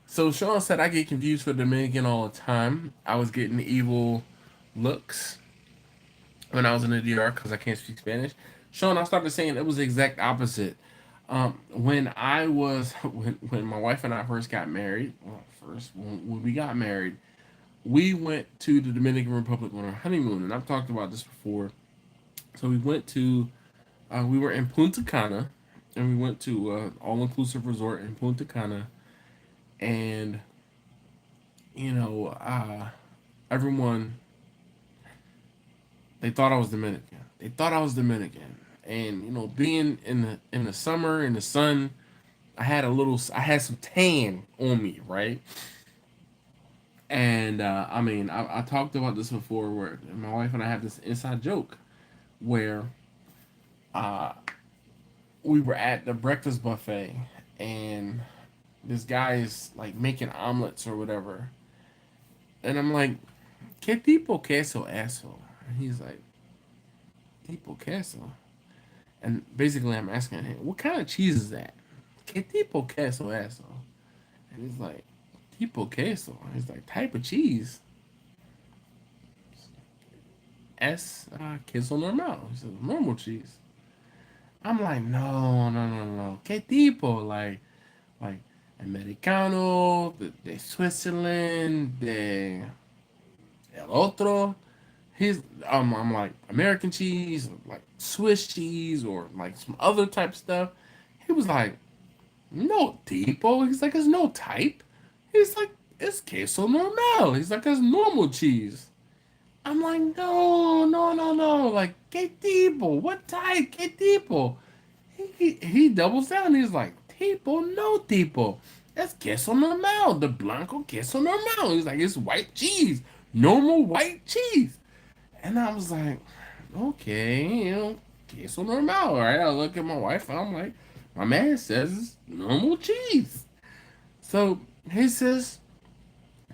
So Sean said I get confused for Dominican all the time. I was getting evil looks when I was in the DR because I can't speak Spanish. Sean, I started saying it was the exact opposite. When I was when my wife and I first got married, when we got married, we went to the Dominican Republic on our honeymoon, and I've talked about this before. So we were in Punta Cana, and we went to all inclusive resort in Punta Cana, and you know, everyone they thought I was Dominican. They thought I was Dominican, and being in the summer in the sun, I had some tan on me, right? And I mean, I talked about this before, where my wife and I have this inside joke where uh, we were at the breakfast buffet, and this guy is like making omelets or whatever, and I'm like, "¿Qué tipo queso eso?" And he's like, "Tipo queso." And basically, I'm asking him, "What kind of cheese is that?" "¿Qué tipo queso eso?" And he's like, "Tipo queso." He's like, "Type of cheese." Queso normal. He says, "Normal cheese." I'm like, "No, no, no, no. ¿Qué tipo?" Like Americano, de Switzerland, de el otro. I'm like American cheese, like Swiss cheese, or like some other type stuff. He was like, "No tipo." He's like, "There's no type." He's like, "It's queso normal." He's like, "It's normal cheese." I'm like, "No, no, no, no. Like, ¿qué tipo? What type? ¿Qué tipo?" He doubles down. He's like, "Tipo, no tipo. That's queso normal. The blanco queso normal." He's like, "It's white cheese. Normal white cheese." And I was like, "Okay, queso normal." All right. I look at my wife and I'm like, "My man says it's normal cheese." So he says,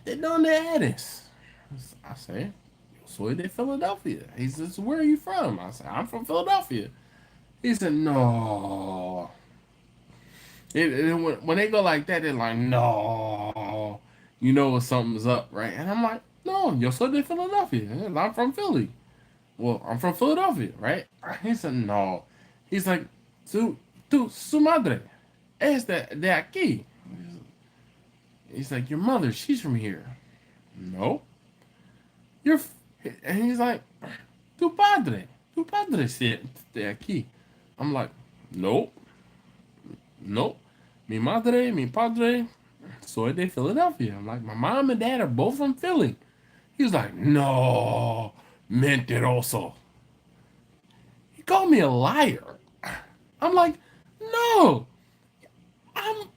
"¿De dónde eres?" I say, "Yo soy de Philadelphia. He says, where are you from? I said, I'm from Philadelphia. He said, no. When they go like that, they're like, no. You know something's up, right? And I'm like, no, yo soy de Philadelphia. I'm from Philly. Well, I'm from Philadelphia, right? He said, no. He's like, su madre es de aquí. He's like, your mother, she's from here. No. And he's like, tu padre es de aquí. I'm like, nope. Mi madre, mi padre, soy de Philadelphia. I'm like, my mom and dad are both from Philly. He's like, no, mentiroso. He called me a liar. I'm like, no, I'm,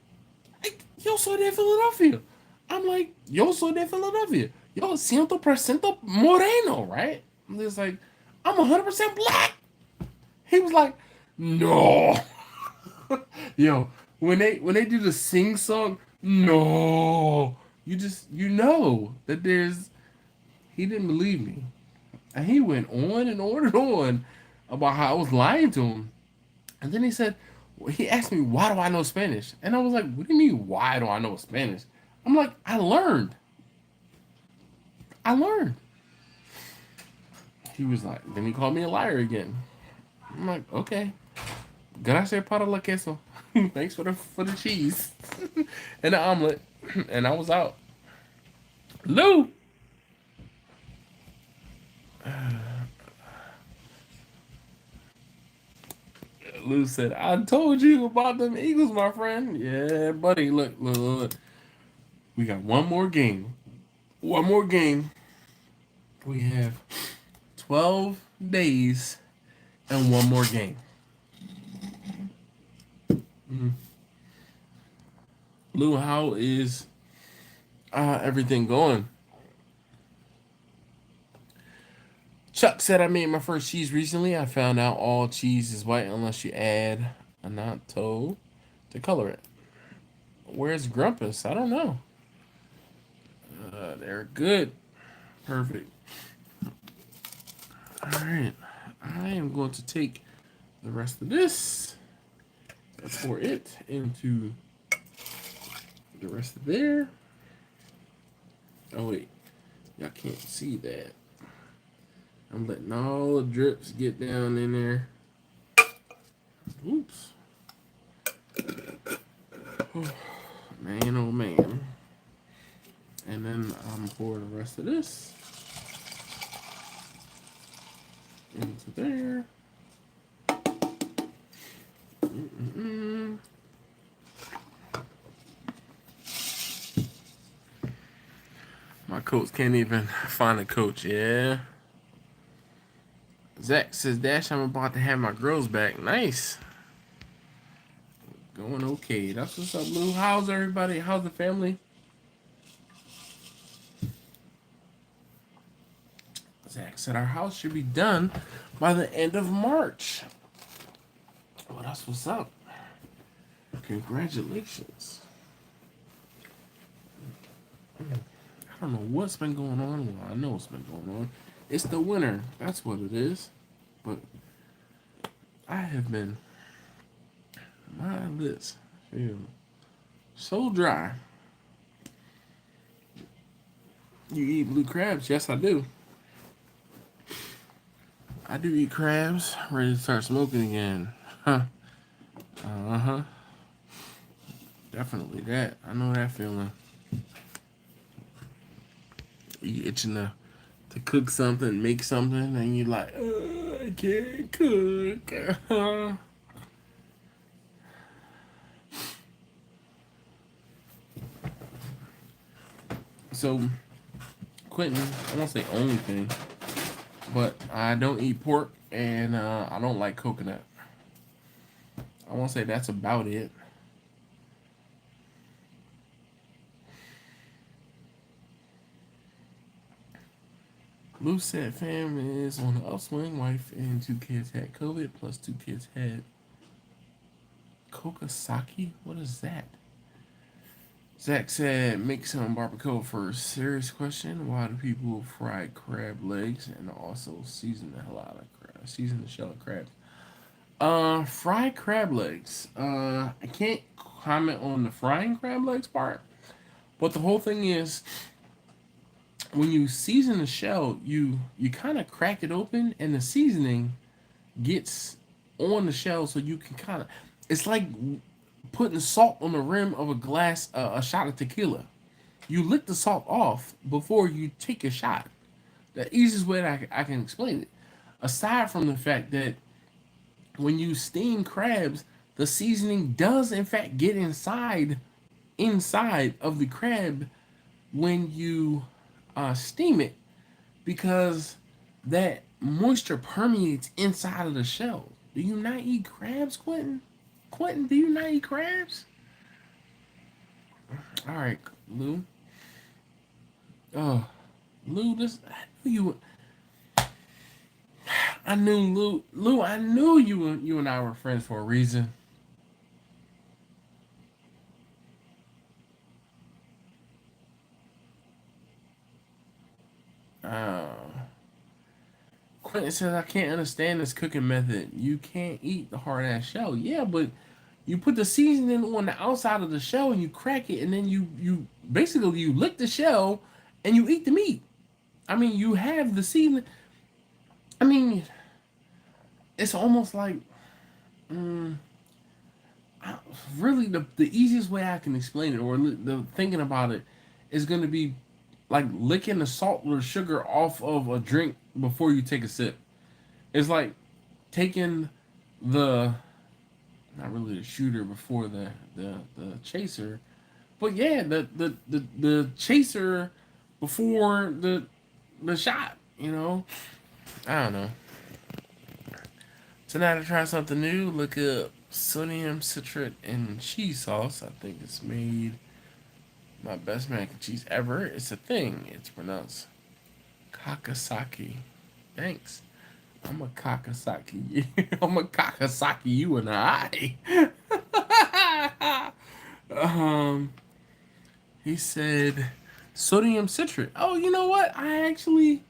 yo soy de Philadelphia. I'm like, yo soy de Philadelphia. Yo, 100% moreno, right? I'm just like, I'm 100% black. He was like, no. Yo, when they do the sing song, no. You know that he didn't believe me. And he went on and on and on about how I was lying to him. And then he asked me, why do I know Spanish? And I was like, what do you mean, why do I know Spanish? I'm like, I learned. He was like, then he called me a liar again. I'm like, okay. Gracias para la queso. Thanks for the cheese and the omelet. And I was out. Lou! Lou said, I told you about them Eagles, my friend. Yeah, buddy. Look. We got one more game. We have 12 days and one more game. Mm-hmm. Lou, how is everything going? Chuck said, I made my first cheese recently. I found out all cheese is white unless you add a natto to color it. Where's Grumpus? I don't know. They're good. Perfect. Alright. I am going to take the rest of this and pour it into the rest of there. Oh, wait. Y'all can't see that. I'm letting all the drips get down in there. Oops. Oh, man, oh man. And then I'm pour the rest of this into there. My coach can't even find a coach, yeah. Zach says, Dash, I'm about to have my girls back. Nice. Going okay. That's what's up, Lou. How's everybody? How's the family? Zach said our house should be done by the end of March. Well, that's what's up. Congratulations. I don't know what's been going on. Well, I know what's been going on. It's the winter. That's what it is. But I have been, my lips feel so dry. You eat blue crabs? Yes, I do. I do eat crabs. Ready to start smoking again. Huh. Uh-huh. Definitely that. I know that feeling. You itching to cook something, make something, and you're like, I can't cook. So, Quentin, I won't say only thing, but I don't eat pork, and I don't like coconut. I won't say that's about it. Lou said fam is on the upswing. Wife and 2 kids had COVID, plus 2 kids had Kokosaki. What is that? Zach said, make some barbacoa first. Serious question. Why do people fry crab legs and also season the hell out of crab? Season the shell of crabs. Fried crab legs. I can't comment on the frying crab legs part, but the whole thing is when you season the shell, you kind of crack it open, and the seasoning gets on the shell, so you can kind of. It's like putting salt on the rim of a glass, a shot of tequila. You lick the salt off before you take a shot. The easiest way that I can explain it. Aside from the fact that when you steam crabs, the seasoning does in fact get inside of the crab when you steam it, because that moisture permeates inside of the shell. Do you not eat crabs, Quentin? Quentin, do you not eat crabs? All right, Lou. Oh, Lou, this I knew you. I knew Lou. Lou, I knew you and I were friends for a reason. Uh, Quentin says I can't understand this cooking method. You can't eat the hard ass shell. Yeah, but you put the seasoning on the outside of the shell and you crack it, and then you basically you lick the shell and you eat the meat. I mean, you have the seasoning. I mean, it's almost like mm, really the easiest way I can explain it, or the thinking about it, is going to be like licking the salt or sugar off of a drink before you take a sip. It's like taking the not really the shooter before the chaser, but yeah, the chaser before the shot. You know, I don't know. Tonight I try something new. Look up sodium citrate and cheese sauce. I think it's made my best mac and cheese ever. It's a thing. It's pronounced Kakasaki. Thanks. I'm a Kakasaki. I'm a Kakasaki. You and I. um. He said sodium citrate. Oh, you know what? I actually.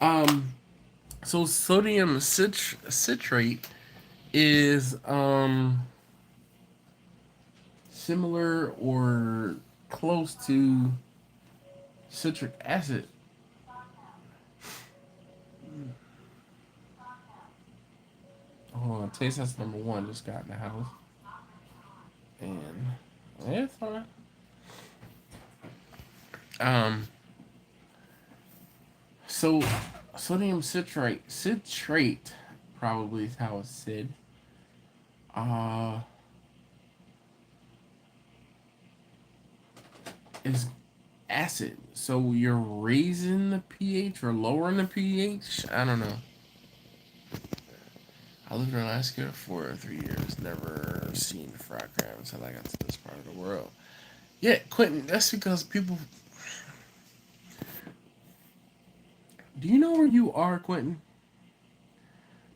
um. So sodium citrate is similar or close to citric acid. Hold on, taste test number one just got in the house, and yeah, it's fine. Um, so sodium citrate probably is how it's said. Uh, is acid. So you're raising the pH or lowering the pH? I don't know. I lived in Alaska for 3 years. Never seen fried crab until I got to this part of the world. Yeah, Quentin, that's because people. Do you know where you are, Quentin?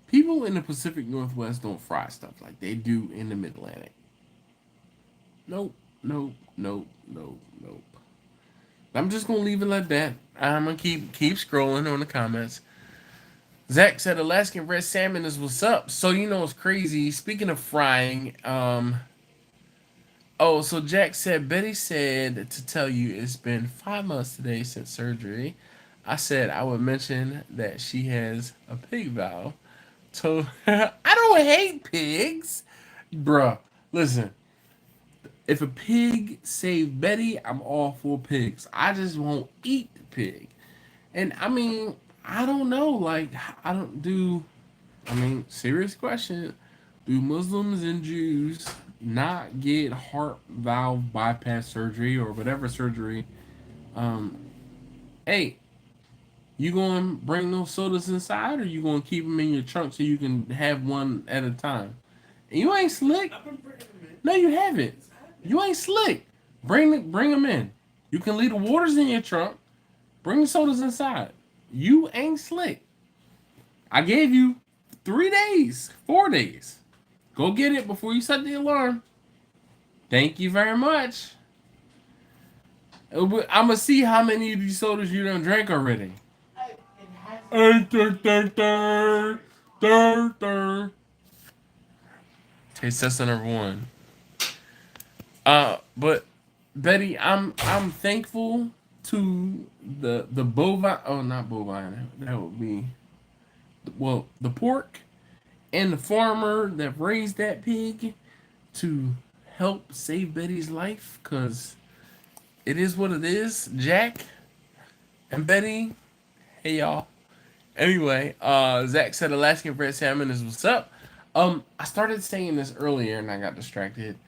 People in the Pacific Northwest don't fry stuff like they do in the Mid Atlantic. Nope, nope, nope, nope, nope. I'm just gonna leave it like that. I'm gonna keep scrolling on the comments. Zach said Alaskan red salmon is what's up. So you know it's crazy. Speaking of frying, oh, so Jack said Betty said to tell you it's been 5 months today since surgery. I said I would mention that she has a pig valve. So I don't hate pigs, bruh. Listen, if a pig saved Betty, I'm all for pigs. I just won't eat the pig. And I mean, I don't know. Like, I don't do. I mean, serious question. Do Muslims and Jews not get heart valve bypass surgery or whatever surgery? Um, hey, you gonna bring those sodas inside, or you gonna keep them in your trunk so you can have one at a time? And you ain't slick. No, you haven't. You ain't slick. Bring them in. You can leave the waters in your trunk. Bring the sodas inside. You ain't slick. I gave you 3 days, 4 days. Go get it before you set the alarm. Thank you very much. I'm gonna see how many of these sodas you done drank already. It has. Third. Taste test number one. But Betty, I'm thankful to the bovine. Oh, not bovine. That would be the pork and the farmer that raised that pig to help save Betty's life. Cause it is what it is. Jack and Betty. Hey y'all. Anyway, Zach said Alaskan red salmon is what's up. I started saying this earlier and I got distracted.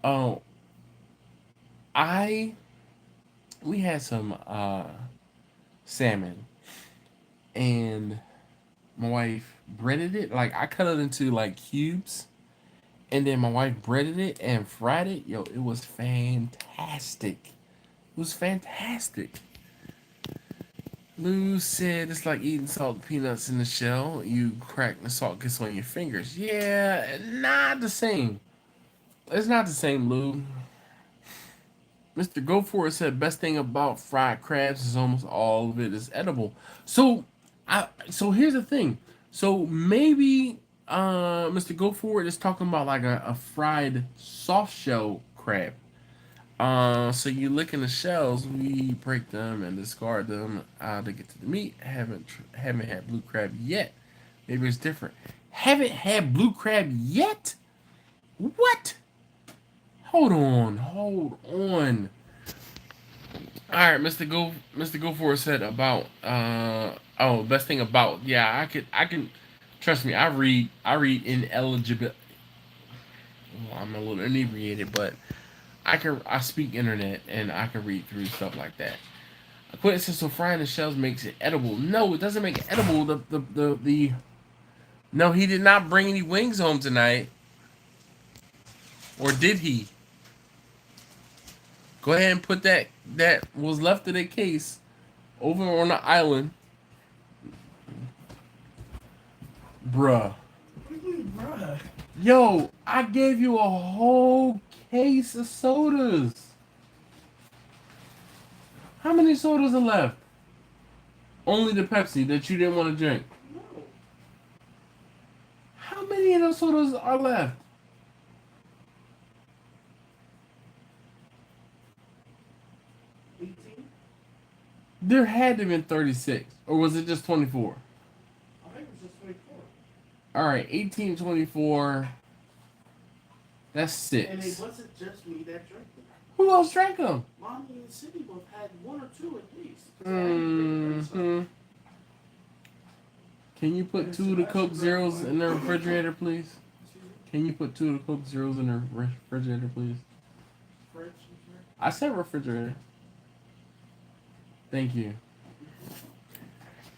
Oh, I we had some salmon and my wife breaded it. Like I cut it into like cubes and then my wife breaded it and fried it. Yo, it was fantastic. It was fantastic. Lou said it's like eating salted peanuts in the shell. You crack the salt gets on your fingers. Yeah, not the same. It's not the same, Lou. Mr. Go For It said best thing about fried crabs is almost all of it is edible. So here's the thing. So maybe Mr. Go For It is talking about like a fried soft shell crab. So you lick in the shells, we break them and discard them to get to the meat. Haven't had blue crab yet. Maybe it's different. Haven't had blue crab yet? What? Hold on. All right, Mr. Go For It said about best thing about yeah I can trust me I read ineligible. Well, I'm a little inebriated, but I speak internet and I can read through stuff like that. Quentin says so frying the shells makes it edible. No, it doesn't make it edible. The no, he did not bring any wings home tonight, or did he? Go ahead and put that was left in a case over on the island, bruh. What do you mean, bruh? Yo, I gave you a whole case of sodas. How many sodas are left? Only the Pepsi that you didn't want to drink. No. How many of those sodas are left? 18? There had to have been 36. Or was it just 24? I think it was just 24. Alright, 18, 24. That's And it 6. wasn't just me that drank them. Who else drank them? Mommy and Cindy both had one or two at least. Mm-hmm. Can you put 2 of the Coke Zeros in the refrigerator, please? Can you put 2 of the Coke Zeros in the refrigerator, please? I said refrigerator. Thank you.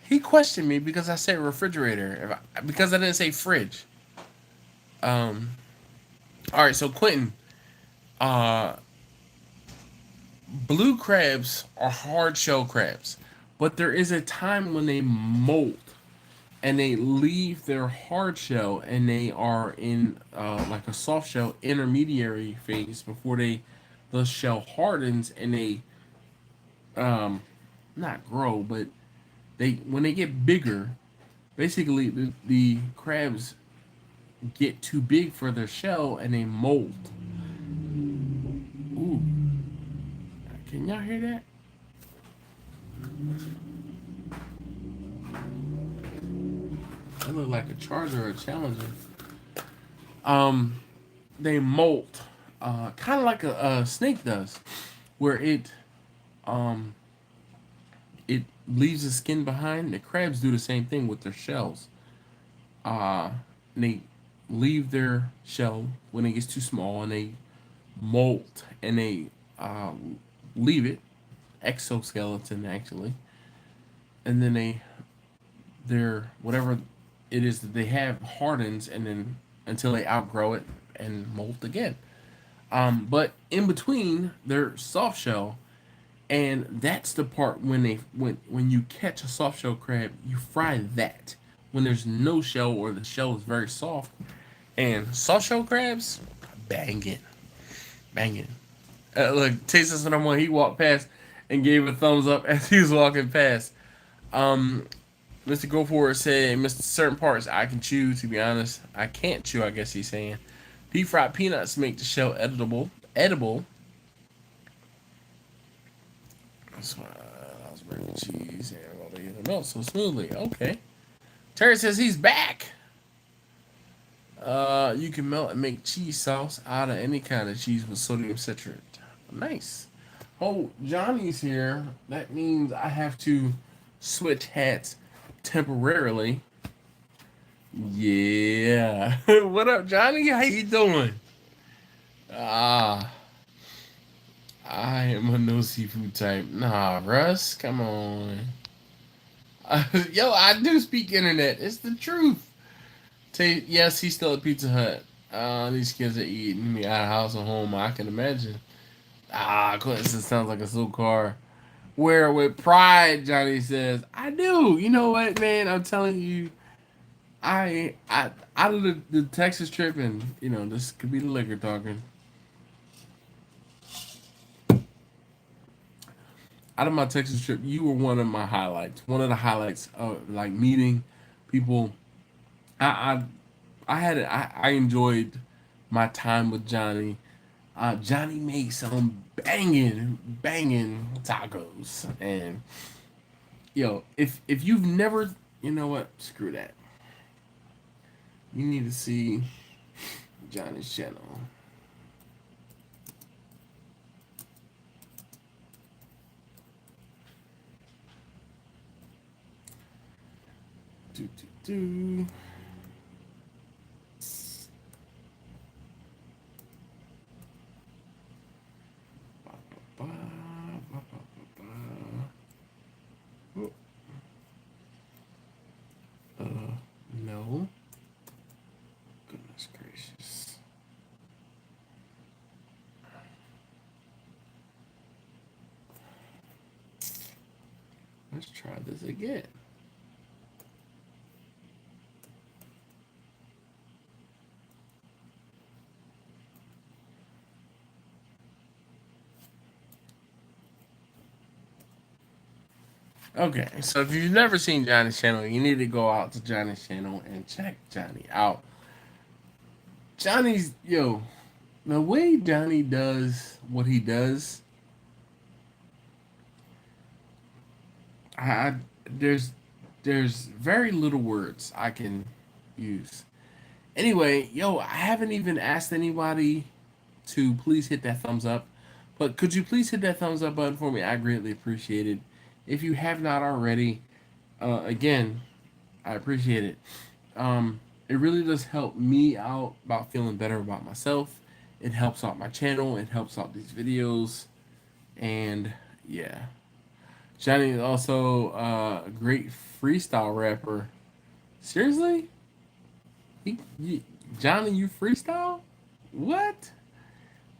He questioned me because I said refrigerator, because I didn't say fridge. All right, so Quentin, uh, blue crabs are hard shell crabs, but there is a time when they molt and they leave their hard shell and they are in like a soft shell intermediary phase before the shell hardens and they not grow, but they when they get bigger, basically the crabs get too big for their shell and they molt. Ooh, can y'all hear that? That look like a charger or a challenger. They molt, kind of like a snake does, where um, it leaves the skin behind. The crabs do the same thing with their shells. They leave their shell when it gets too small, and they molt, and they leave it exoskeleton actually, and then their whatever it is that they have hardens, and then until they outgrow it and molt again. But in between, they're soft shell, and that's the part when you catch a soft shell crab, you fry that when there's no shell or the shell is very soft. And soft shell crabs, bang it, banging. Look, Taste Test number one. He walked past and gave a thumbs up as he was walking past. Mr. Go For It said, Mr. Certain parts I can chew. To be honest, I can't chew. I guess he's saying. Deep fried peanuts make the shell edible. That's why I was breaking cheese and all the milk so smoothly. Okay. Terry says he's back. You can melt and make cheese sauce out of any kind of cheese with sodium citrate. Nice. Oh, Johnny's here. That means I have to switch hats temporarily. Yeah. What up, Johnny? How you doing? I am a no seafood type. Nah, Russ, come on. Yo, I do speak internet. It's the truth. Yes, he's still at Pizza Hut. These kids are eating me out of house and home. I can imagine. Coincidence sounds like a slow car. Where with pride, Johnny says, I do. You know what, man? I'm telling you, I out of the Texas trip, and this could be the liquor talking. Out of my Texas trip, you were one of my highlights. One of the highlights of like meeting people. I enjoyed my time with Johnny. Johnny made some banging tacos, and if you've never, you know what, screw that. You need to see Johnny's channel. Do. No. Goodness gracious. Let's try this again. Okay, so if you've never seen Johnny's channel, you need to go out to Johnny's channel and check Johnny out. Johnny's, the way Johnny does what he does, there's very little words I can use. Anyway, I haven't even asked anybody to please hit that thumbs up, but could you please hit that thumbs up button for me? I greatly appreciate it. If you have not already, again, I appreciate it. It really does help me out about feeling better about myself. It helps out my channel. It helps out these videos. And, yeah. Johnny is also a great freestyle rapper. Seriously? Johnny, you freestyle? What?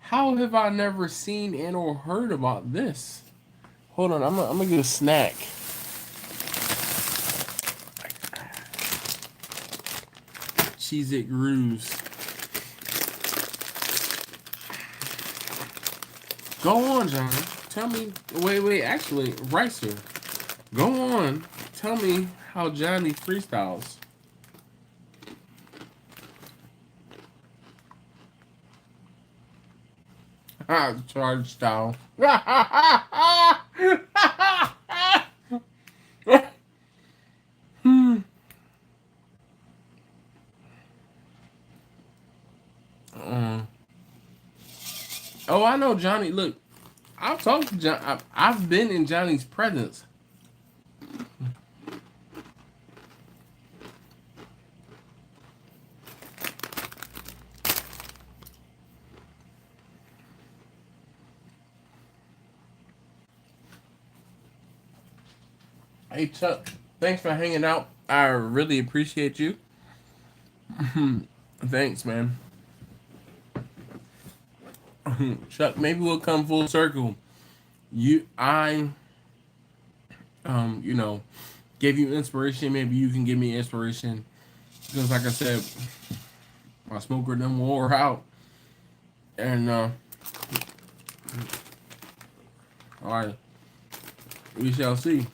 How have I never seen and or heard about this? Hold on, I'm gonna get a snack. Cheez-It Grooves. Go on, Johnny. Tell me. Wait. Actually, Ricer. Go on. Tell me how Johnny freestyles. Charge style. Oh, I know Johnny. Look, I've talked to John. I've been in Johnny's presence. Hey Chuck, thanks for hanging out. I really appreciate you. Thanks, man. Chuck, maybe we'll come full circle. Gave you inspiration. Maybe you can give me inspiration. Because like I said, my smoker done wore out. And All right, we shall see.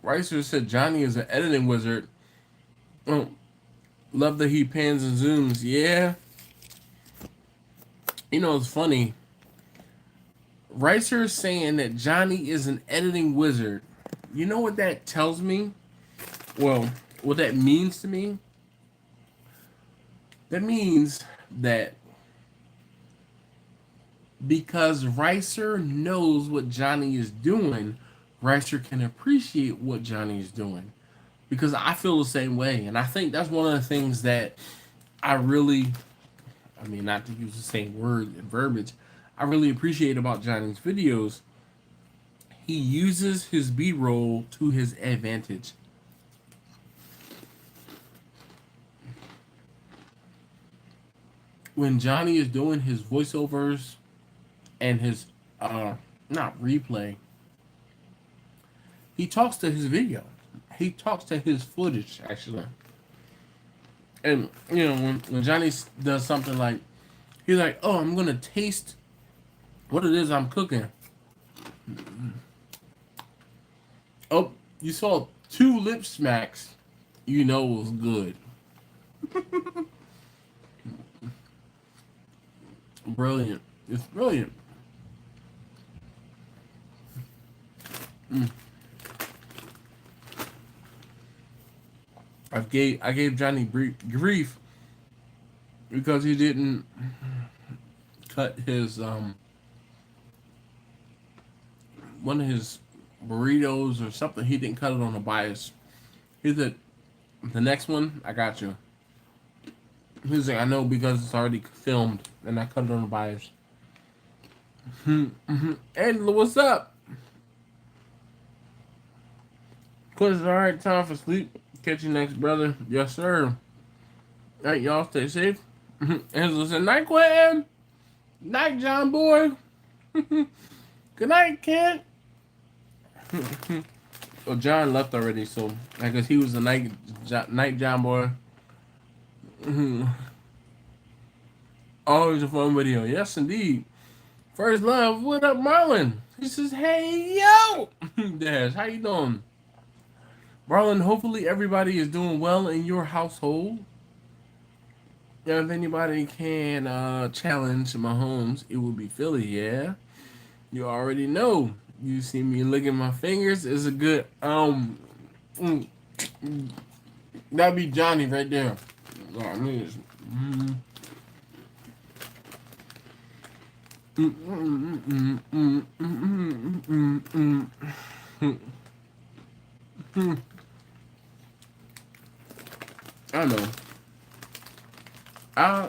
Ricer said Johnny is an editing wizard. Oh, love that he pans and zooms. Yeah. You know, it's funny. Ricer is saying that Johnny is an editing wizard. You know what that tells me? Well, what that means to me? That means that because Ricer knows what Johnny is doing, Ricer can appreciate what Johnny is doing. Because I feel the same way. And I think that's one of the things that I really, I mean, not to use the same word and verbiage, I really appreciate about Johnny's videos. He uses his B-roll to his advantage. When Johnny is doing his voiceovers and his, not replay, he talks to his video. He talks to his footage, actually. And, you know, when Johnny does something like, he's like, oh, I'm going to taste what it is I'm cooking. Oh, you saw 2 lip smacks. You know it was good. Brilliant. It's brilliant. I gave Johnny grief because he didn't cut his one of his burritos or something. He didn't cut it on the bias. He said, the next one, I got you. He's like, I know because it's already filmed and I cut it on the bias. And what's up? Cause it's alright, time for sleep. Catch you next, brother. Yes, sir. All right, y'all stay safe. Angela said, night, Quentin. Night, John boy. Good night, Kent. Well, John left already, so I guess he was the night John boy. Always a fun video. Yes, indeed. First love. What up, Marlon? He says, hey, yo. Dash, how you doing? Marlon, hopefully everybody is doing well in your household. If anybody can challenge Mahomes, it would be Philly, yeah? You already know. You see me licking my fingers. It's a good, that'd be Johnny right there. I know. I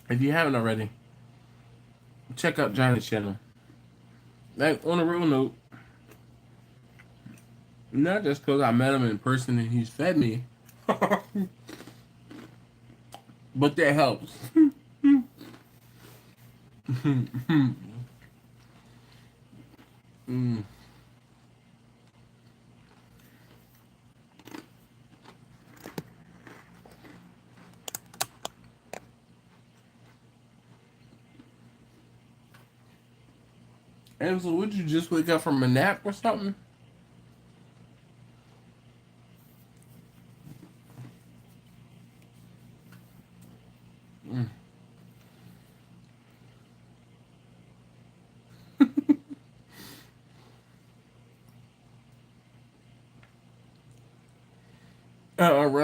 if you haven't already, check out Johnny's channel. Like, on a real note, not just because I met him in person and he's fed me, but that helps. And so, would you just wake up from a nap or something?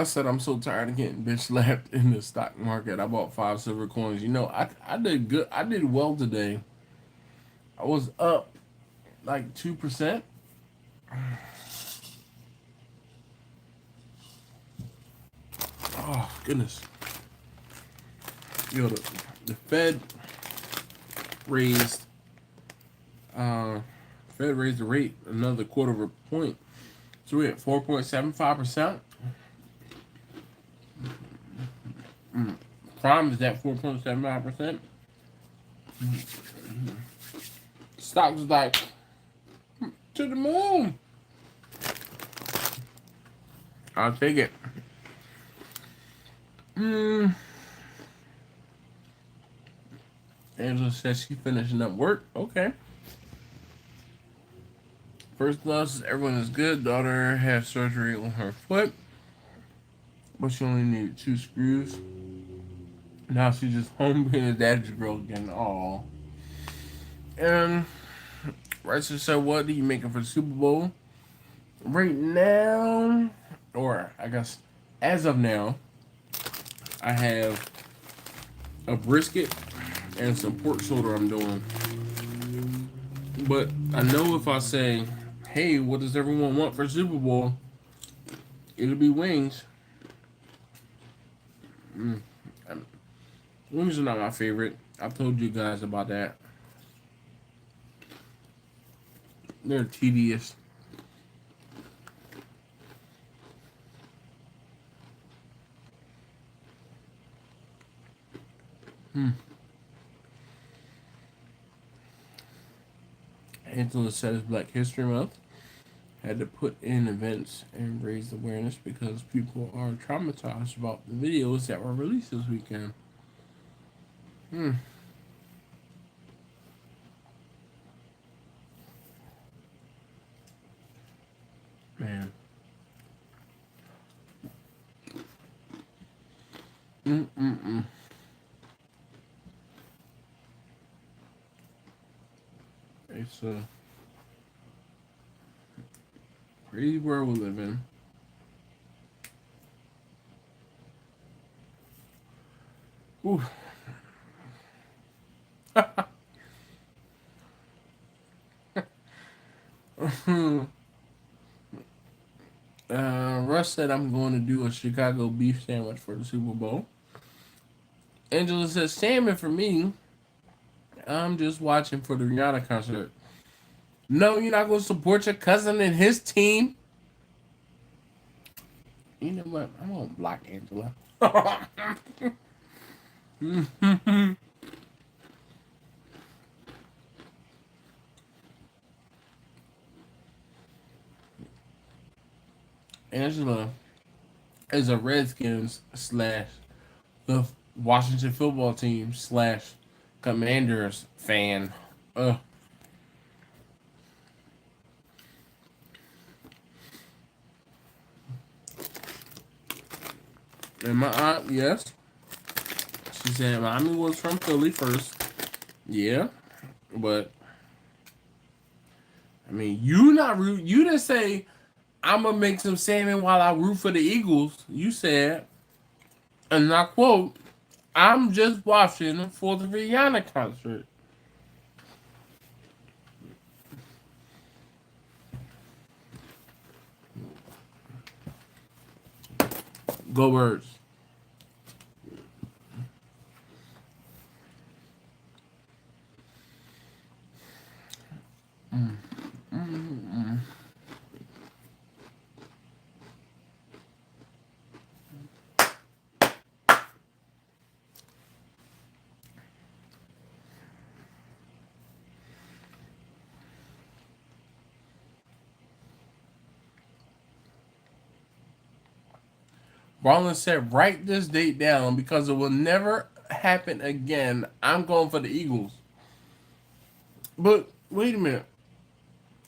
Russ said, I'm so tired of getting bitch slapped in the stock market. I bought 5 silver coins. You know, I did good. I did well today. I was up like 2%. Oh, goodness. You know, the Fed raised Fed raised the rate another quarter of a point. So we're at 4.75%. Prime is at 4.75%. Stock was like to the moon. I'll take it. Angela says she's finishing up work. Okay. First thoughts, everyone is good. Daughter had surgery on her foot, but she only needed 2 screws. Now she's just home being a daddy's girl again. Aw. And Rice said, what are you making for the Super Bowl? Right now, or I guess as of now, I have a brisket and some pork shoulder I'm doing. But I know if I say, hey, what does everyone want for Super Bowl? It'll be wings. Wings are not my favorite. I've told you guys about that. They're tedious. Angela said it's Black History Month. Had to put in events and raise awareness because people are traumatized about the videos that were released this weekend. Man. It's a crazy world we live in. Ooh. Russ said I'm going to do a Chicago beef sandwich for the Super Bowl. Angela says salmon for me. I'm just watching for the Rihanna concert. No, you're not going to support your cousin and his team. You know what? I'm going to block Angela. Angela is a Redskins / the Washington football team / Commanders fan. And my aunt, yes. She said mommy was from Philly first. Yeah. But I mean, you didn't say I'm gonna make some salmon while I root for the Eagles. You said, and I quote, I'm just watching for the Rihanna concert. Go Birds. Marlon said, write this date down because it will never happen again. I'm going for the Eagles. But wait a minute.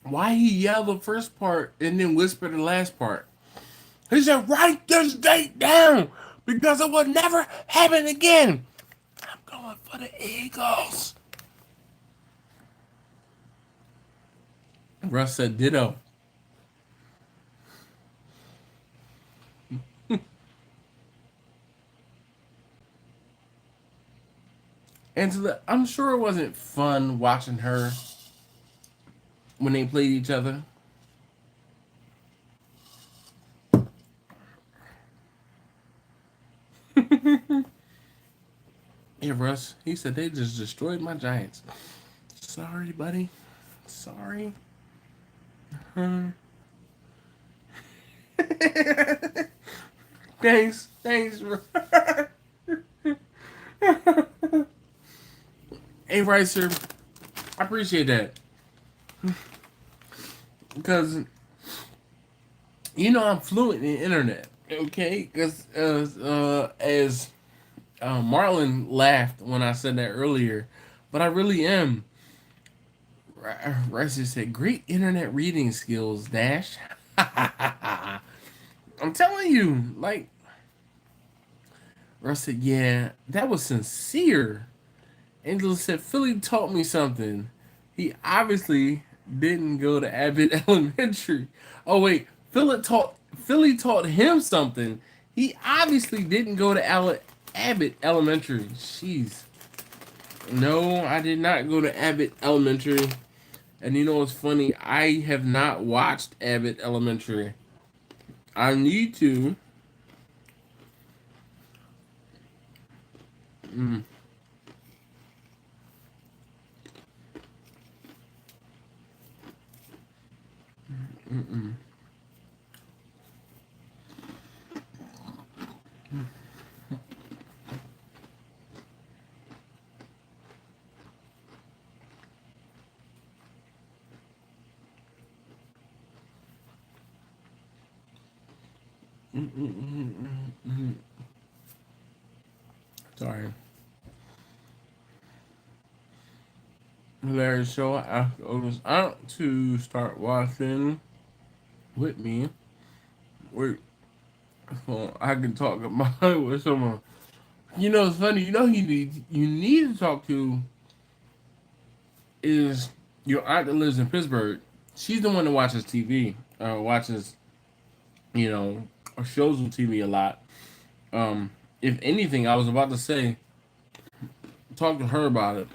Why he yelled the first part and then whispered the last part? He said, write this date down because it will never happen again. I'm going for the Eagles. Russ said, ditto. Angela, I'm sure it wasn't fun watching her when they played each other. Yeah, Russ, he said they just destroyed my Giants. Sorry, buddy. Sorry. Thanks. Hey, right, sir. I appreciate that because I'm fluent in the internet. Okay, because as Marlon laughed when I said that earlier, but I really am. Rice just said, "Great internet reading skills, Dash." I'm telling you, like Russ said, "Yeah, that was sincere." Angela said, "Philly taught me something. He obviously didn't go to Abbott Elementary." Oh wait, Philly taught him something. He obviously didn't go to Abbott Elementary. Jeez. No, I did not go to Abbott Elementary. And you know what's funny? I have not watched Abbott Elementary. I need to. Mm, mm-mm. Mm-mm-mm-mm-mm. Sorry. Hilarious show. I asked Otis out to start watching with me. Wait, so I can talk about it with someone. It's funny. You need to talk to is your aunt that lives in Pittsburgh. She's the one that watches TV, watches you know shows on TV a lot. Um, if anything, I was about to say, talk to her about it.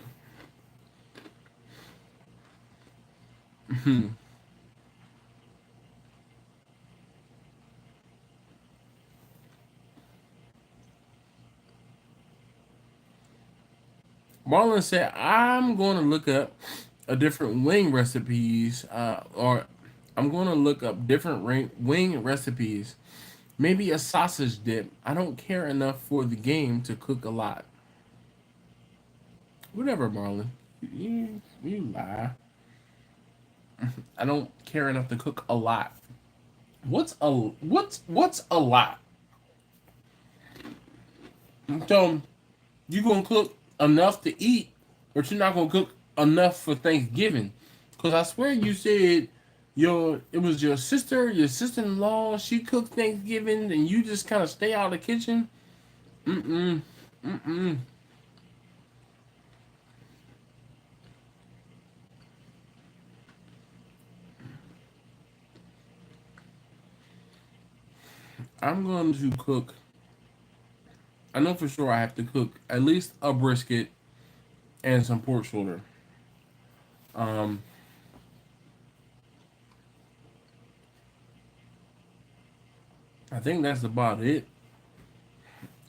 Marlon said, "I'm going to look up a different wing recipes, or I'm going to look up different wing recipes. Maybe a sausage dip. I don't care enough for the game to cook a lot." Whatever, Marlon. You lie. I don't care enough to cook a lot. What's a lot? So you gonna cook enough to eat, but you're not gonna cook enough for Thanksgiving. Cause I swear you said it was your sister-in-law. She cooked Thanksgiving, and you just kind of stay out of the kitchen. Mm mm. I'm going to cook. I know for sure I have to cook at least a brisket and some pork shoulder. Um, I think that's about it.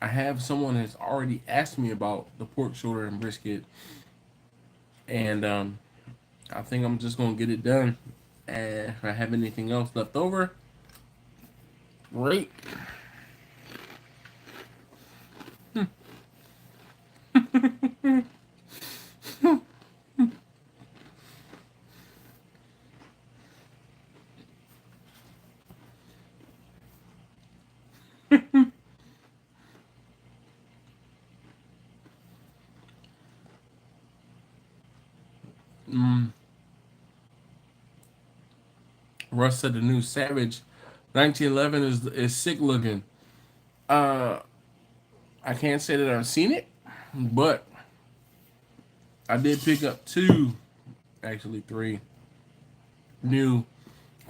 I have someone that's already asked me about the pork shoulder and brisket, and I think I'm just gonna get it done. And if I have anything else left over, great. Mm. Russ said the new Savage 1911 is sick looking. Uh, I can't say that I've seen it, but I did pick up two, actually three new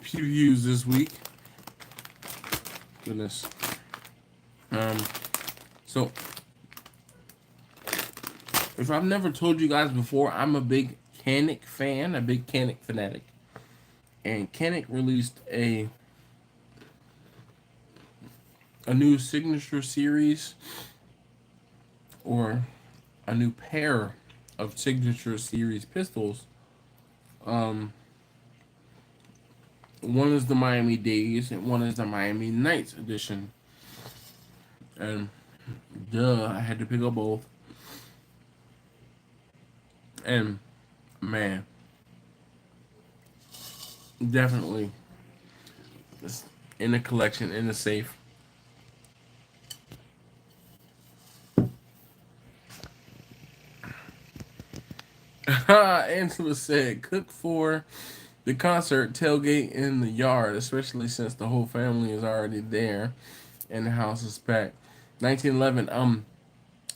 previews this week. Goodness. Um, so if I've never told you guys before, I'm a big Canic fan, a big Canic fanatic, and Canic released a new signature series or a new pair of signature series pistols. Um, One is the Miami Days and one is the Miami Nights edition. And I had to pick up both. And man, definitely it's in the collection, in the safe. Angela said, cook for the concert, tailgate in the yard, especially since the whole family is already there and the house is packed. 1911,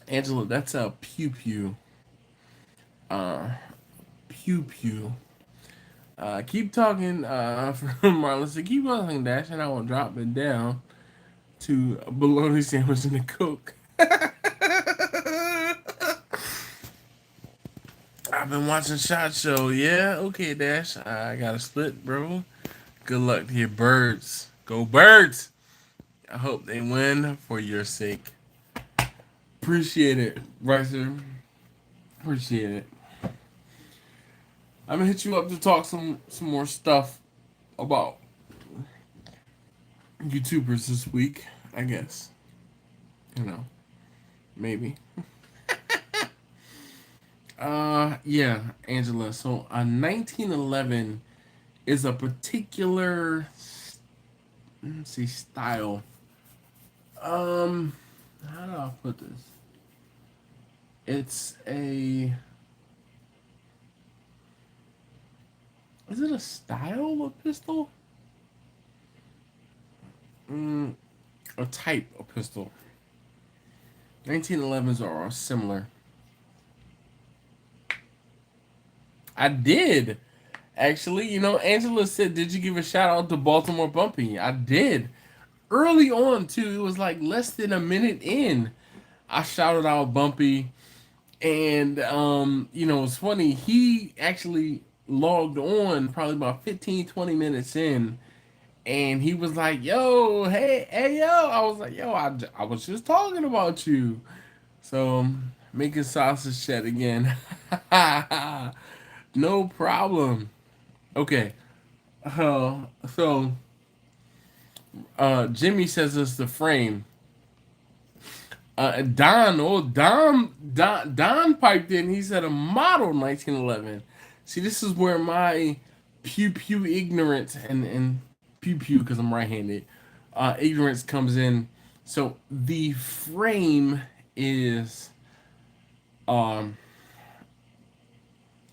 Angela, that's a pew pew. Uh, pew pew. Keep talking, from Marlon. So keep talking, Dash, and I will drop it down to a bologna sandwich and a Coke. I've been watching Shot Show. Yeah, okay, Dash. I got a split, bro. Good luck to your birds. Go birds! I hope they win for your sake. Appreciate it, Ricer. Appreciate it. I'm gonna hit you up to talk some more stuff about YouTubers this week. I guess. You know, maybe. Yeah, Angela. So, 1911 is a particular, let's see, style. Um, how do I put this? It's a. Is it a style of pistol? A type of pistol. 1911s are similar. I did. Actually, Angela said, did you give a shout out to Baltimore Bumpy? I did. Early on, too. It was like less than a minute in. I shouted out Bumpy. And, it's funny. He actually logged on probably about 15, 20 minutes in. And he was like, yo, hey, yo. I was like, yo, I was just talking about you. So, making sausage chat again. No problem. Okay. So, Jimmy says it's the frame. Don piped in. He said a model 1911. See, this is where my pew pew ignorance and pew pew because I'm right-handed. Ignorance comes in. So the frame is um.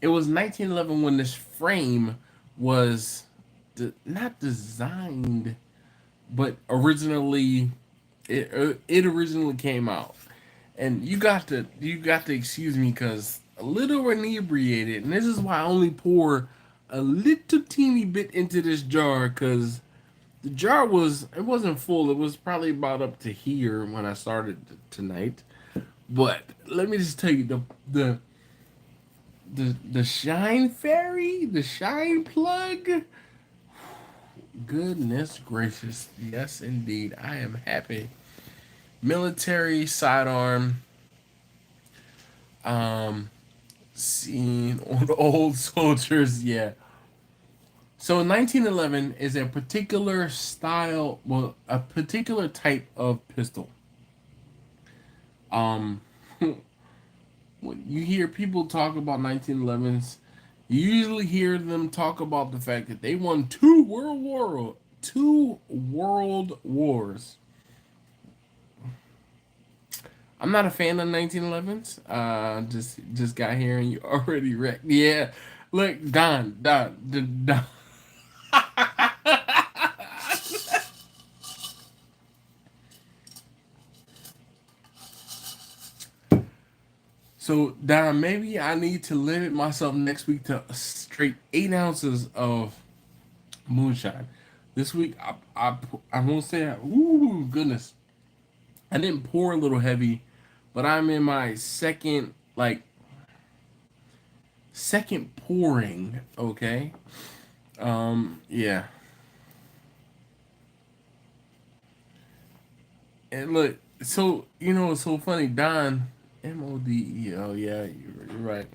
It was 1911 when this frame was not designed, but originally it originally came out. And you got to excuse me because a little inebriated, and this is why I only pour a little teeny bit into this jar because the jar it wasn't full. It was probably about up to here when I started tonight. But let me just tell you the shine fairy, the shine plug. Goodness gracious, yes indeed, I am happy. Military sidearm, seen on old soldiers, yeah. So 1911 is a particular style, well, a particular type of pistol. Um, when you hear people talk about 1911s, you usually hear them talk about the fact that they won two world wars. I'm not a fan of 1911s. Just got here and you already wrecked. Yeah, look, Don. So Don, maybe I need to limit myself next week to a straight 8 ounces of moonshine. This week I won't say ooh goodness. I didn't pour a little heavy, but I'm in my second pouring, okay? Yeah. And look, so it's so funny, Don Mode. Oh yeah, you're right.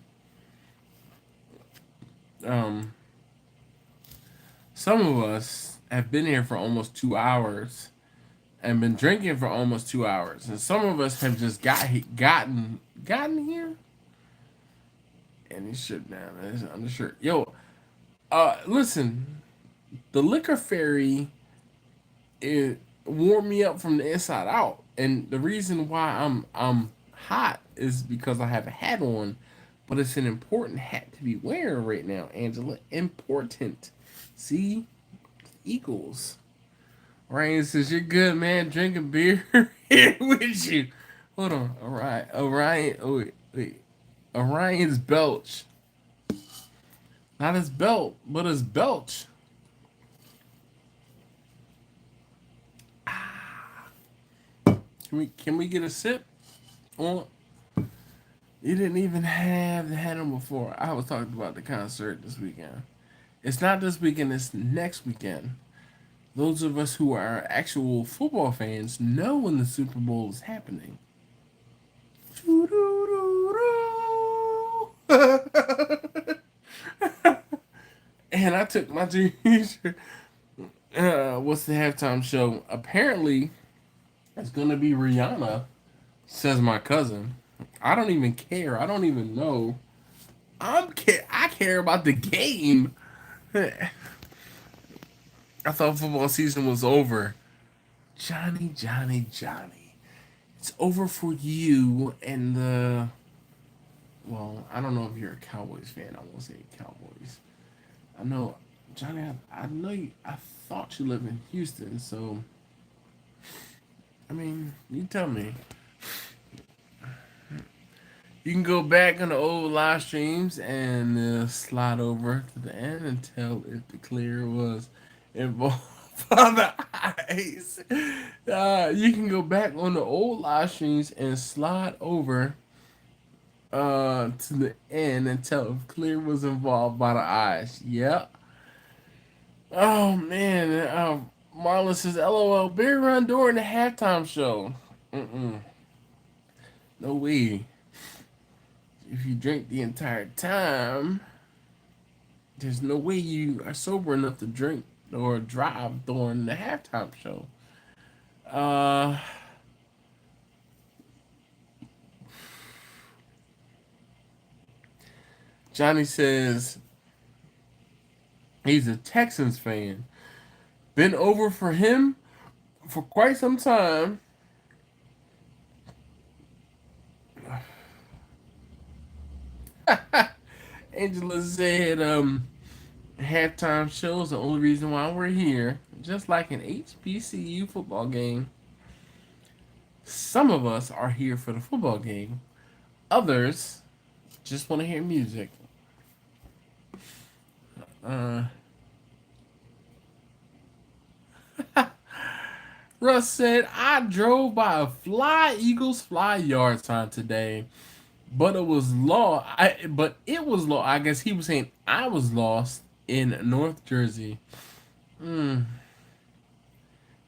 Um some of us have been here for almost 2 hours and been drinking for almost 2 hours, and some of us have just gotten here. And he's shut down. His undershirt. Yo, listen, the liquor fairy it warmed me up from the inside out, and the reason why I'm hot is because I have a hat on, but it's an important hat to be wearing right now, Angela. Important. See, equals. Ryan says you're good, man. Drinking beer here with you. Hold on, all right, Orion. Oh wait. Orion's belch. Not his belt, but his belch. Can we get a sip? On you didn't even have the hat on before. I was talking about the concert this weekend. It's not this weekend. It's next weekend. Those of us who are actual football fans know when the Super Bowl is happening. And I took my t-shirt. What's the halftime show? Apparently, it's gonna be Rihanna. Says my cousin. I don't even care. I don't even know. I care about the game. I thought football season was over. Johnny. It's over for you and the. Well, I don't know if you're a Cowboys fan. I won't say Cowboys. I know, Johnny. I know you. I thought you live in Houston, so. I mean, you tell me. You can go back on the old live streams and slide over to the end and tell if the clear was involved on the ice. You can go back on the old live streams and slide over to the end and tell if clear was involved by the ice. Yep. Oh man. Marlon says, "LOL, beer run during the halftime show." No way. If you drink the entire time, there's no way you are sober enough to drink or drive during the halftime show. Johnny says he's a Texans fan. Been over for him for quite some time. Angela said, halftime shows the only reason why we're here. Just like an HBCU football game. Some of us are here for the football game. Others just want to hear music. Russ said, I drove by a Fly Eagles Fly yard sign today, but it was lost. It was lost. I guess he was saying I was lost in North Jersey.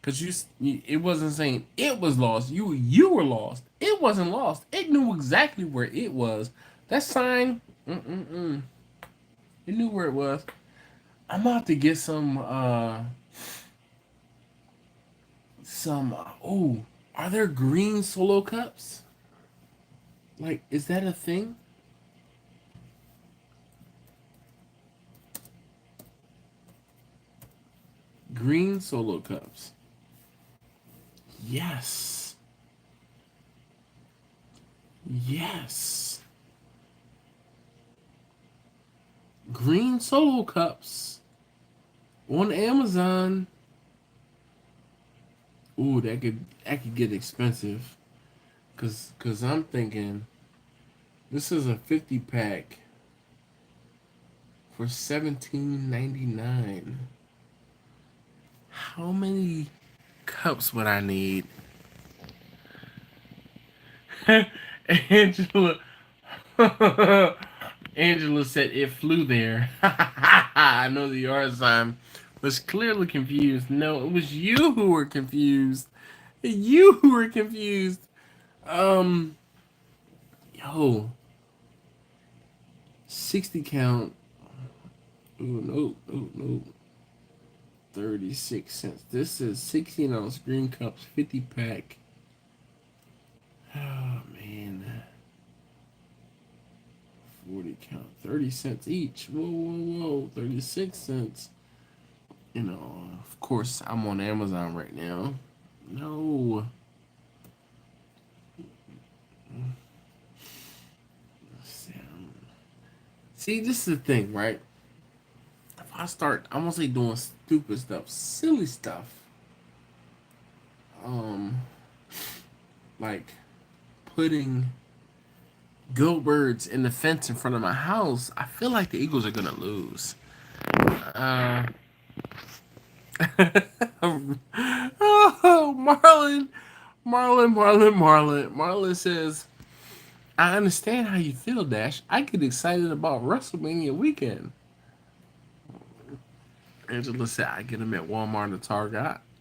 Cause it wasn't saying it was lost. You were lost. It wasn't lost. It knew exactly where it was. That sign, it knew where it was. I'm about to get some. Are there green Solo cups? Like, is that a thing? Green Solo cups. Yes. Green Solo cups on Amazon. Ooh, that could get expensive. Cause I'm thinking this is a 50 pack for $17.99. How many cups would I need? Angela Angela said it flew there. I know the yard sign was clearly confused. No, it was you who were confused. You who were confused. Yo. 60 count. Oh, no. $0.36. This is 16-ounce green cups, 50 pack. Oh man. 40 count, 30 cents each. Whoa, whoa, whoa, 36 cents. You know, of course, I'm on Amazon right now. No. See, this is the thing, right? If I start, I'm gonna say doing stupid stuff, silly stuff. Like putting go birds in the fence in front of my house, I feel like the Eagles are gonna lose. Oh, Marlon says, I understand how you feel, Dash. I get excited about WrestleMania weekend. Angela said, I get them at Walmart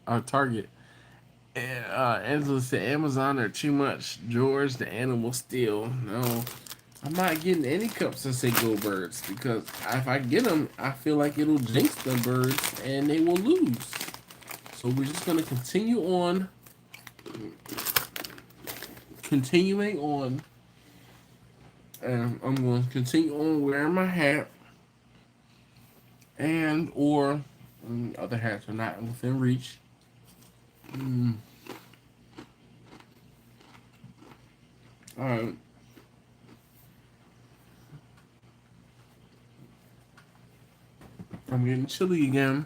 or Target. And Angela said, Amazon are too much. George, the animal steal. No, I'm not getting any cups that say Go Birds because if I get them, I feel like it'll jinx the birds and they will lose. So we're just going to continuing on. And I'm going to continue on wearing my hat. And or other hats are not within reach. Alright. I'm getting chilly again.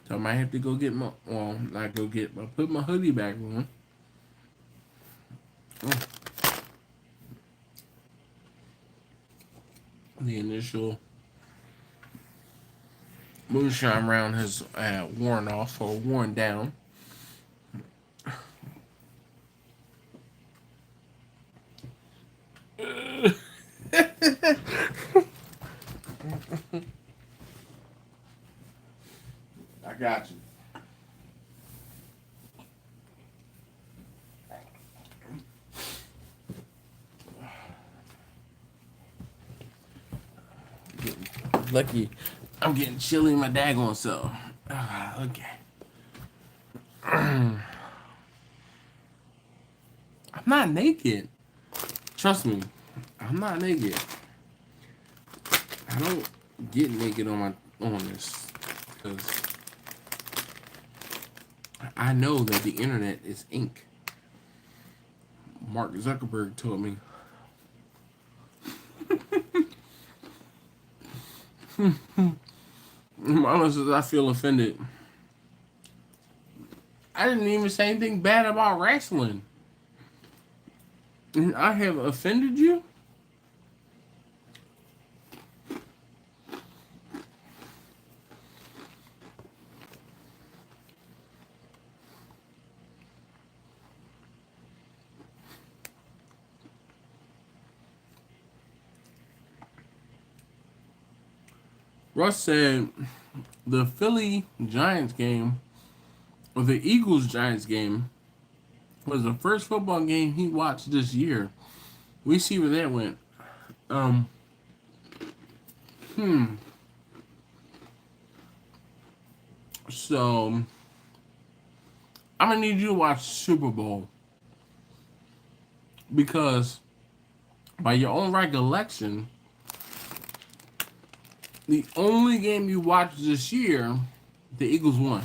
So I might have to go get put my hoodie back on. The initial moonshine round has worn off or worn down. I got you. Lucky, I'm getting chilly in my daggone self. Okay. I'm not naked. Trust me, I'm not naked. I don't get naked on this because I know that the internet is ink. Mark Zuckerberg told me. Marlon says I feel offended. I didn't even say anything bad about wrestling. And I have offended you? Russ said the Philly Giants game, or the Eagles Giants game, was the first football game he watched this year. We see where that went. So, I'm going to need you to watch Super Bowl. Because, by your own recollection, the only game you watched this year, the Eagles won.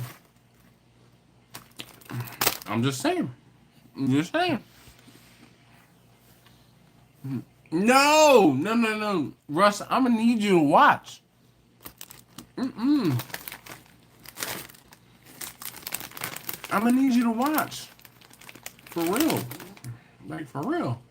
I'm just saying. No. Russ, I'm going to need you to watch. I'm going to need you to watch. For real. Like, for real.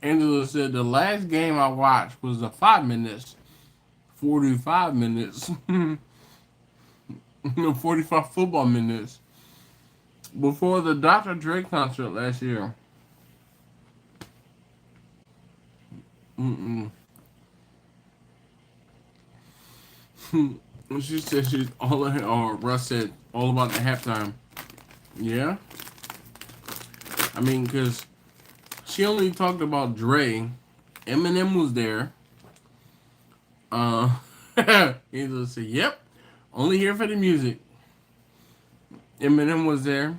Angela said the last game I watched was the 5 minutes, 45 minutes, 45 football minutes before the Dr. Dre concert last year. Mm-mm. She said she's all in, or Russ said all about the halftime. Yeah, I mean, cause she only talked about Dre. Eminem was there. Uh, he just said, "Yep, only here for the music." Eminem was there.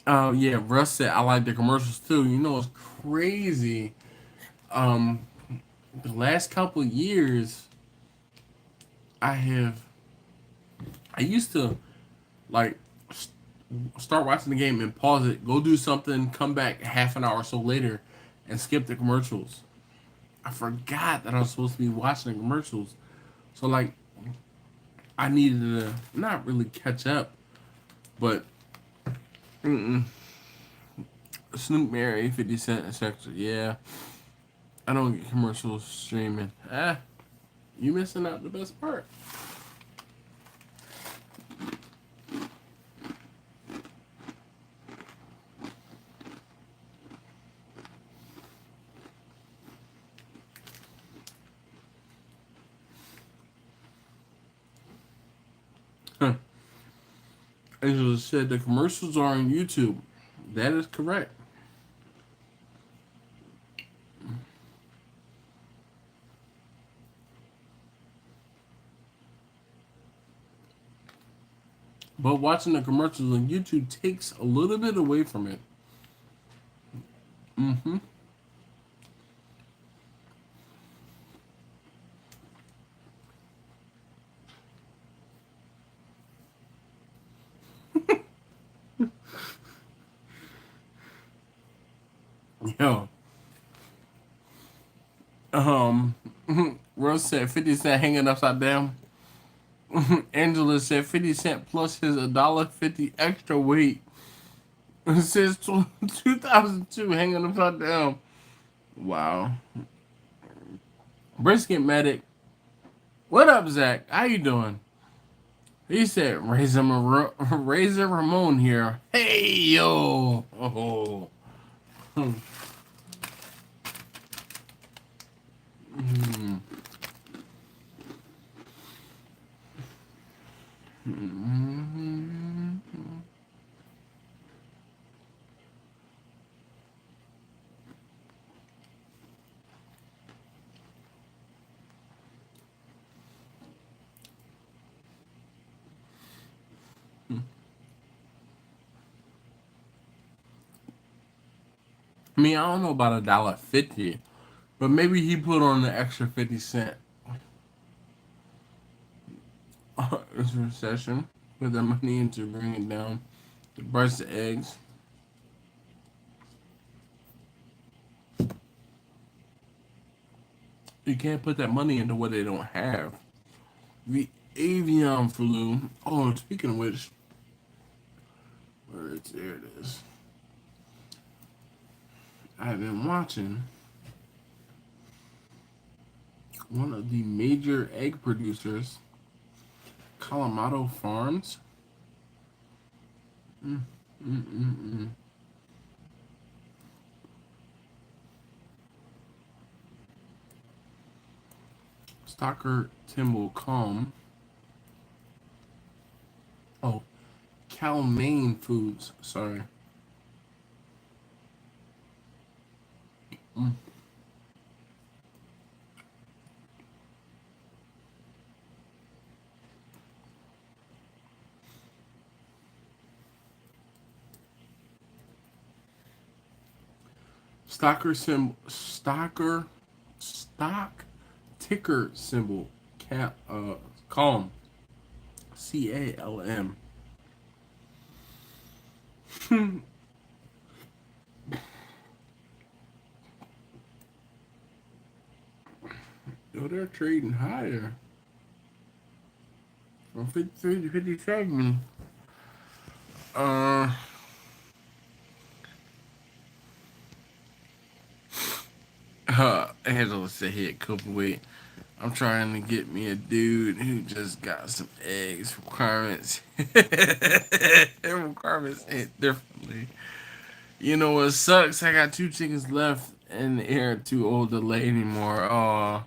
Yeah, Russ said I like the commercials too. You know, it's crazy. Um, the last couple of years, I have. I used to like start watching the game and pause it, go do something, come back half an hour or so later, and skip the commercials. I forgot that I was supposed to be watching the commercials, so like I needed to not really catch up, but mm-mm. Snoop Mary 50 Cent etc. Yeah, I don't get commercials streaming. You missing out the best part. Huh. Angela said the commercials are on YouTube. That is correct. But watching the commercials on YouTube takes a little bit away from it. Mm-hmm. Yo. Um, Rose said 50 Cent hanging upside down. Angela said 50 Cent plus his $1.50 extra weight. Since 2002 hanging upside down. Wow. Brisket Medic. What up, Zach? How you doing? He said Razor Ramon here. Hey, yo. Oh. Mm. Mm. I mean, I don't know about $1.50, but maybe he put on the extra 50 cent. It's a recession. Put that money in to bring it down. The price of eggs. You can't put that money into what they don't have. The avian flu. Oh, speaking of which, there it is. I've been watching one of the major egg producers, Kalamata Farms. Mm, mm, mm, mm. Stalker Timble Calm. Oh, Calmaine Foods. Sorry. Mm. Stock ticker symbol calm CALM. Yo, they're trading higher from 53 to 57. Angela said he had couple weight. I'm trying to get me a dude who just got some eggs. Requirements. Requirements hit differently. You know what sucks? I got 2 chickens left, And the air too old to lay anymore. Oh,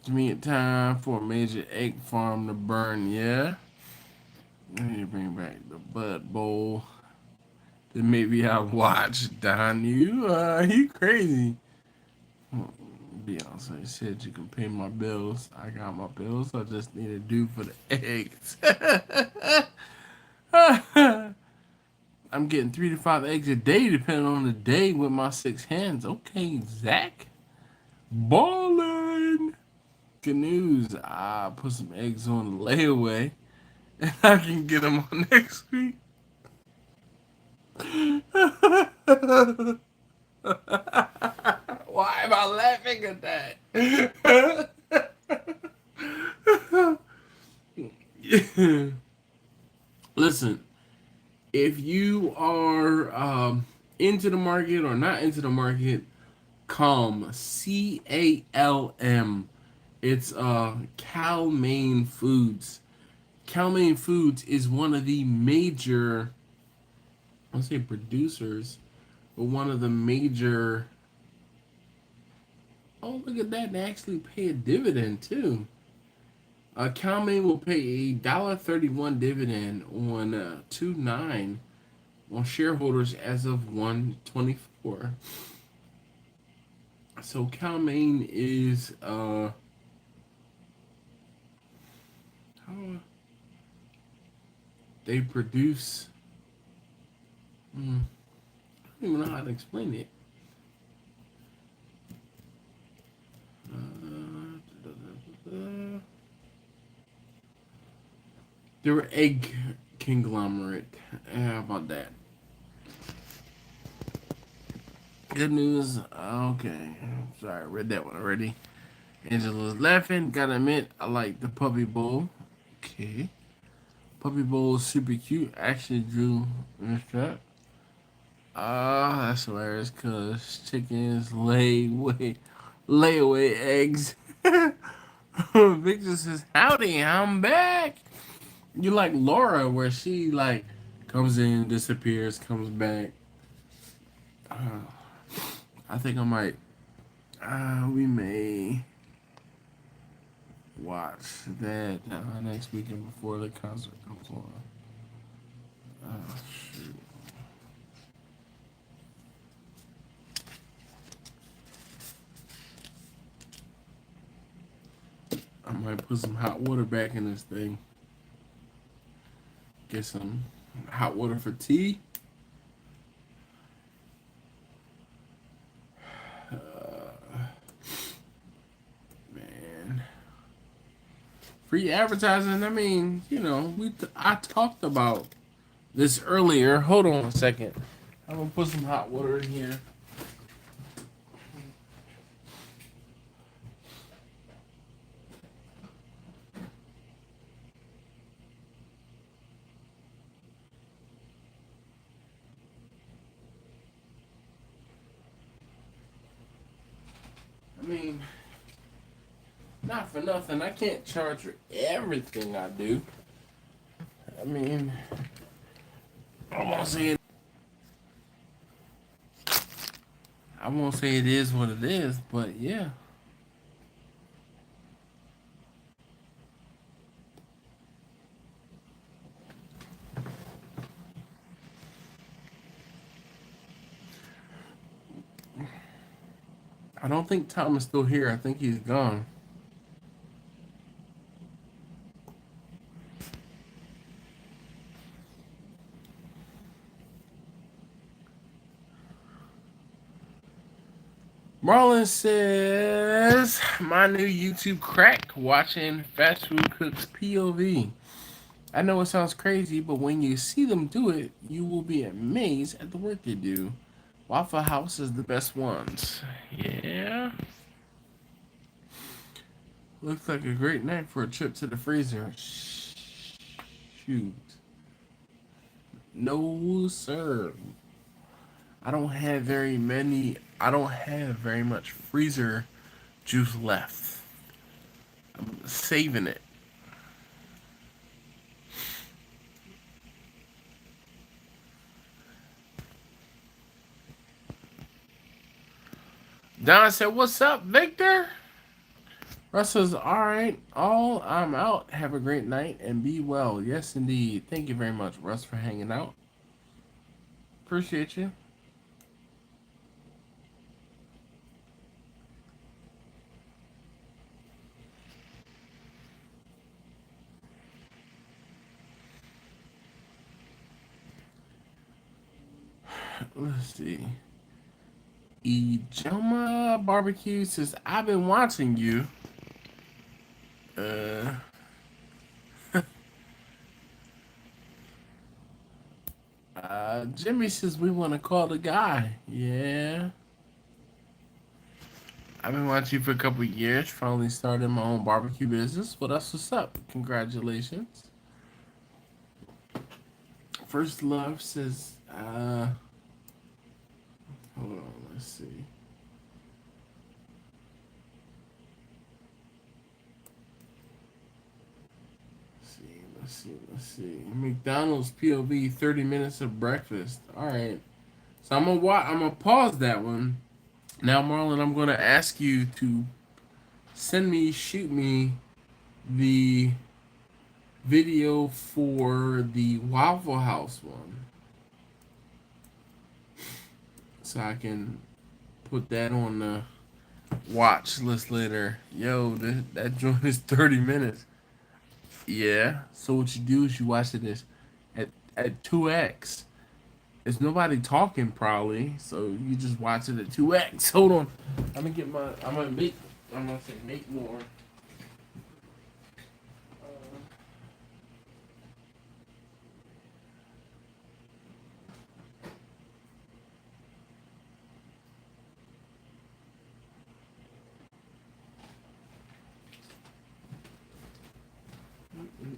to me, it's time for a major egg farm to burn. Yeah, I need to bring back the Bud Bowl. Then maybe I'll watch. Don, you crazy. Beyonce said you can pay my bills. I got my bills. I just need to do for the eggs. I'm getting 3 to 5 eggs a day, depending on the day, with my 6 hands. Okay, Zach. Ballin'. Good news. I put some eggs on the layaway, and I can get them on next week. Why am I laughing at that? Listen, if you are into the market or not into the market, Calm, CALM. It's Calmaine Foods. Calmaine Foods is one of the major, I won't say producers, but one of the major. Oh, look at that! They actually pay a dividend too. Calmaine will pay a $1.31 dividend on 2/9 on shareholders as of 1/24. So Calmaine is how they produce. I don't even know how to explain it. They're egg conglomerate. How about that? Good news. Okay. Sorry, I read that one already. Angela's laughing. Gotta admit, I like the puppy bowl. Okay. Puppy bowl is super cute. Actually drew this strap. Ah, that's hilarious because chickens lay away eggs. Victor says, "Howdy, I'm back." You like Laura, where she like comes in, disappears, comes back. I think I might. We may watch that next weekend before the concert comes on. Shoot. I might put some hot water back in this thing. Get some hot water for tea. Man, free advertising. I mean, I talked about this earlier. Hold on a second. I'm gonna put some hot water in here. I mean, not for nothing. I can't charge for everything I do. I mean, I won't say it. I won't say it is what it is, but yeah. I don't think Tom is still here. I think he's gone. Marlon says, my new YouTube crack watching fast food cooks POV. I know it sounds crazy, but when you see them do it, you will be amazed at the work they do. Waffle House is the best ones. Yeah. Looks like a great night for a trip to the freezer. Shoot. No, sir. I don't have very much freezer juice left. I'm saving it. Don said, "What's up, Victor?" Russ says, "All right, all I'm out. Have a great night and be well." Yes, indeed. Thank you very much, Russ, for hanging out. Appreciate you. Let's see. Ejoma Barbecue says, "I've been watching you." Uh, Jimmy says, "We want to call the guy." Yeah. I've been watching you for a couple of years. Finally started my own barbecue business. Well, that's what's up. Congratulations. First Love says, hold on, let's see. Let's see. McDonald's POV 30 minutes of breakfast. All right. So I'm gonna pause that one. Now, Marlon, I'm gonna ask you to shoot me the video for the Waffle House one, so I can put that on the watch list later. Yo, that joint is 30 minutes. Yeah. So what you do is you watch it at 2x. There's nobody talking probably, so you just watch it at 2x. Hold on. I'm gonna say make more.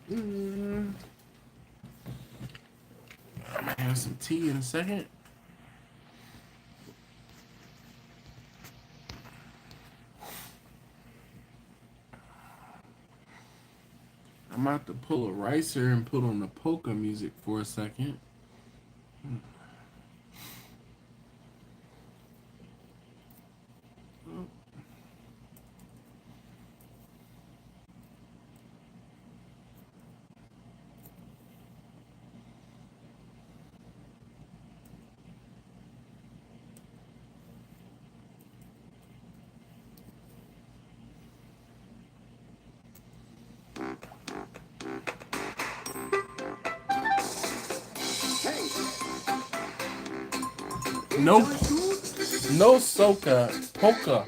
I'm gonna have some tea in a second. I'm about to pull a ricer and put on the polka music for a second. No, no soca, polka.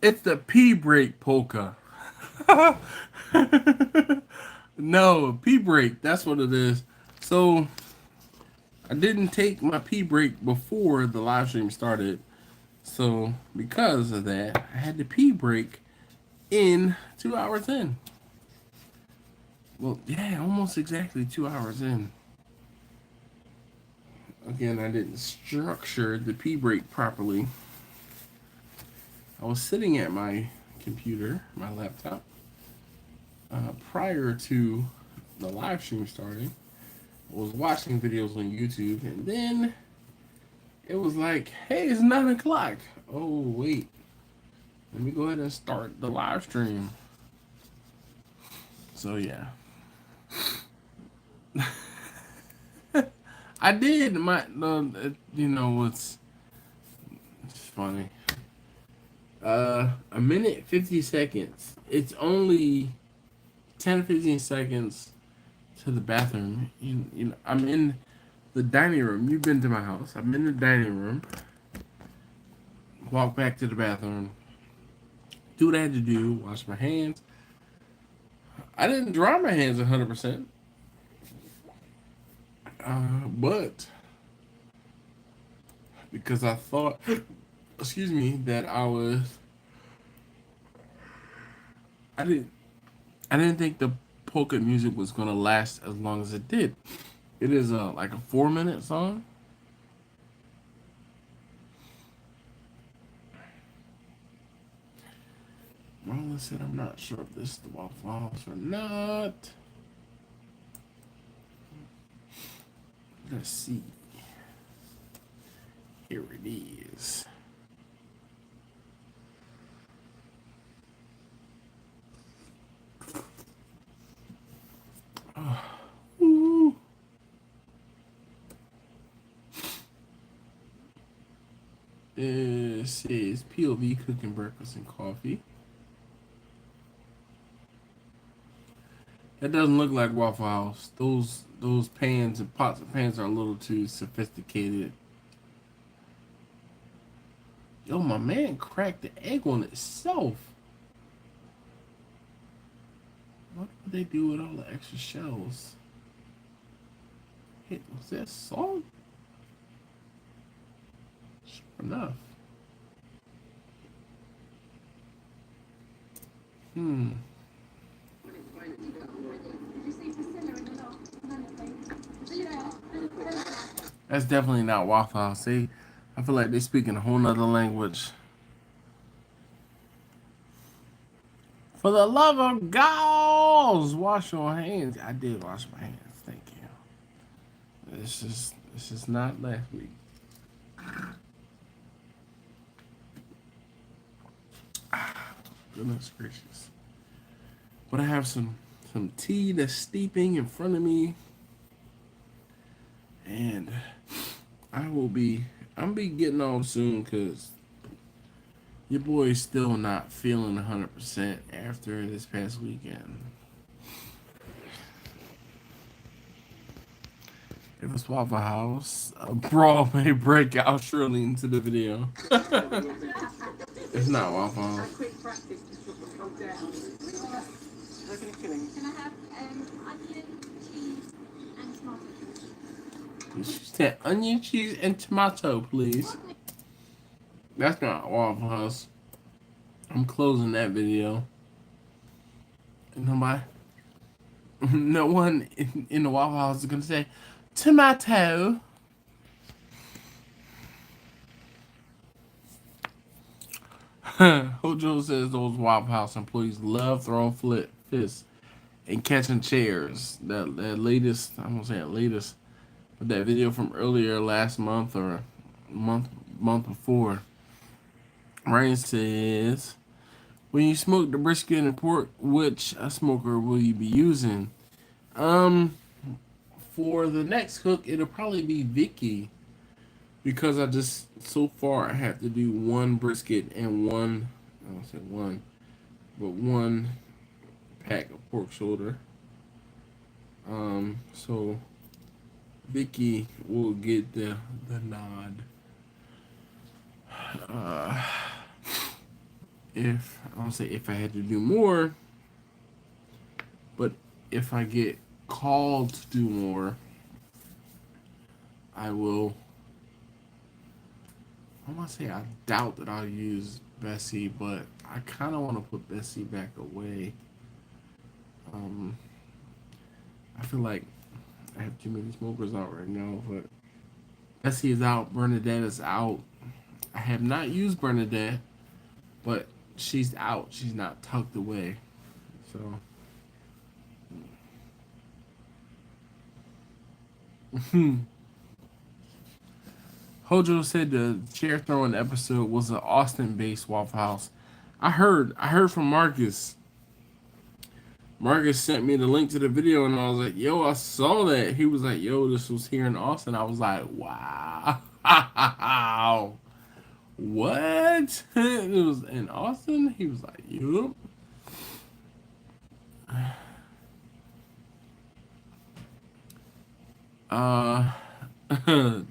It's the pee break polka. No, pee break. That's what it is. So I didn't take my pee break before the live stream started. So because of that, I had to pee break in 2 hours in. Well, yeah, almost exactly 2 hours in. Again, I didn't structure the pee break properly. I was sitting at my computer, my laptop, prior to the live stream starting. I was watching videos on YouTube, and then it was like, hey, it's 9 o'clock. Oh, wait. Let me go ahead and start the live stream. So, yeah. I did. You know what's funny? A minute 50 seconds. It's only 10 15 seconds to the bathroom. You know, I'm in the dining room. You've been to my house. I'm in the dining room. Walk back to the bathroom. Do what I had to do. Wash my hands. I didn't dry my hands 100%. But because I thought, excuse me, that I didn't think the polka music was gonna last as long as it did. It is like a 4-minute song. Well, listen, I'm not sure if this is the Waffle House or not. Let's see. Here it is. Ooh. It says POV cooking breakfast and coffee. That doesn't look like Waffle House. Those pans and pots and pans are a little too sophisticated. Yo, my man cracked the egg on itself. What would they do with all the extra shells? Hey, was that salt? Sure enough. That's definitely not Waffle House. I feel like they speak in a whole nother language. For the love of God, wash your hands. I did wash my hands. Thank you. This is not last week. Goodness gracious. But I have some tea that's steeping in front of me. And I'm be getting on soon because your boy's still not feeling 100% after this past weekend. If it's Waffle House, a brawl may break out surely into the video. It's not Waffle House. Can I have onion, cheese, and tomato? She said onion, cheese, and tomato, please. That's not Waffle House. I'm closing that video. No one in the Waffle House is gonna say tomato. Hojo says those Waffle House employees love throwing fists and catching chairs. That latest, I'm gonna say that latest, but that video from earlier last month or month before. Ryan says, when you smoke the brisket and pork, which smoker will you be using? For the next cook, it'll probably be Vicky. Because so far I have to do one brisket and I don't say one, but one pack of pork shoulder. So Vicky will get the nod. If I don't say if I had to do more, but if I get called to do more, I will. I want to say I doubt that I'll use Bessie, but I kind of want to put Bessie back away. I feel like I have too many smokers out right now, but Bessie is out. Bernadette is out. I have not used Bernadette, but she's out. She's not tucked away. So. Hojo said the chair throwing episode was an Austin-based Waffle House. I heard from Marcus. Marcus sent me the link to the video, and I was like, "Yo, I saw that." He was like, "Yo, this was here in Austin." I was like, "Wow, what?" It was in Austin. He was like, "Yup."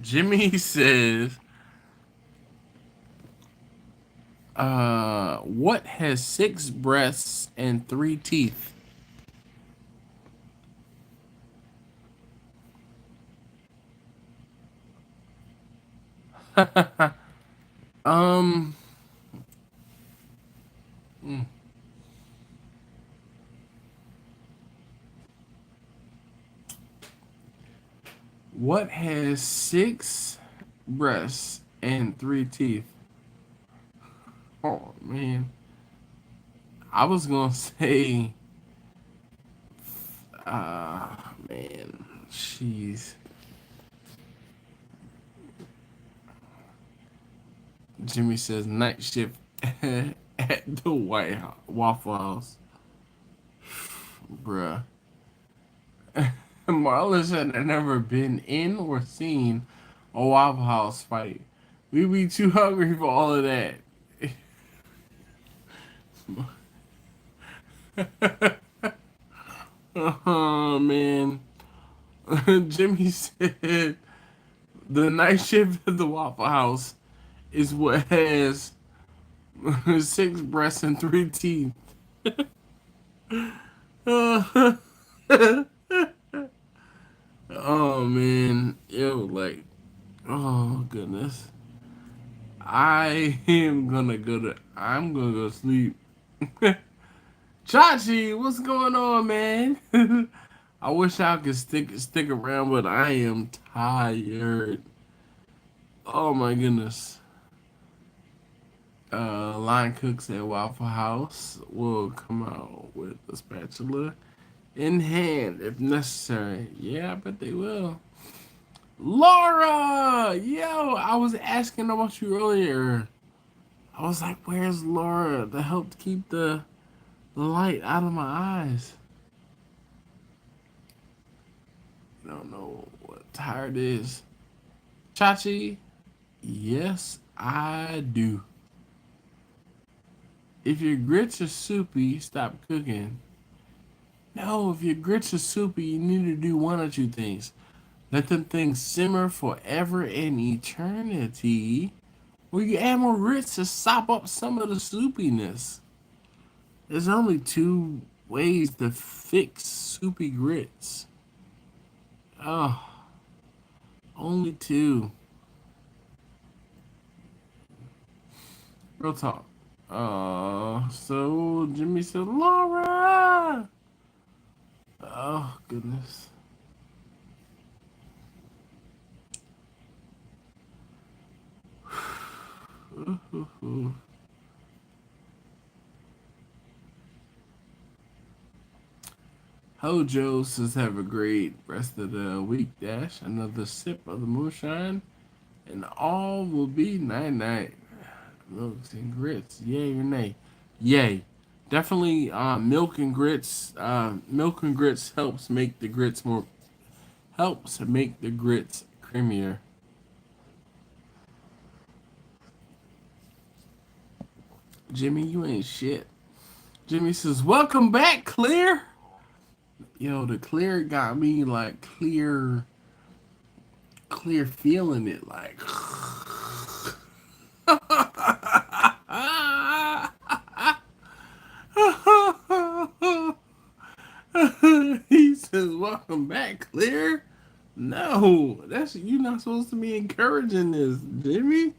Jimmy says, what has 6 breasts and 3 teeth? um, mm. What has 6 breasts and 3 teeth? Oh man, I was gonna say, man, jeez. Jimmy says night shift at the White House, Waffle House, bruh. Marlon said I've never been in or seen a Waffle House fight. We be too hungry for all of that. Oh man. Jimmy said the night shift at the Waffle House is what has 6 breasts and 3 teeth. Oh man. Yo, like, oh goodness. I'm gonna go sleep. Chachi, what's going on, man? I wish I could stick around, but I am tired. Oh my goodness. Line cooks at Waffle House will come out with a spatula in hand if necessary. Yeah, I bet they will. Laura! Yo, I was asking about you earlier. I was like, where's Laura to help keep the light out of my eyes? I don't know what tired is. Chachi? Yes, I do. If your grits are soupy, stop cooking. No, if your grits are soupy, you need to do one or two things. Let them things simmer forever and eternity. Or you add more grits to sop up some of the soupiness. There's only 2 ways to fix soupy grits. Oh, only 2. Real talk. So Jimmy said, Laura! Oh, goodness. Hojo says, have a great rest of the week, Dash. Another sip of the moonshine, and all will be night-night. Milks and grits, yay or nay? Yay. Definitely milk and grits. Milk and grits helps make the grits creamier. Jimmy, you ain't shit. Jimmy says, welcome back, Clear. Yo, the Clear got me like clear feeling it like. He says, welcome back, Clear. No, that's you not supposed to be encouraging this, Jimmy.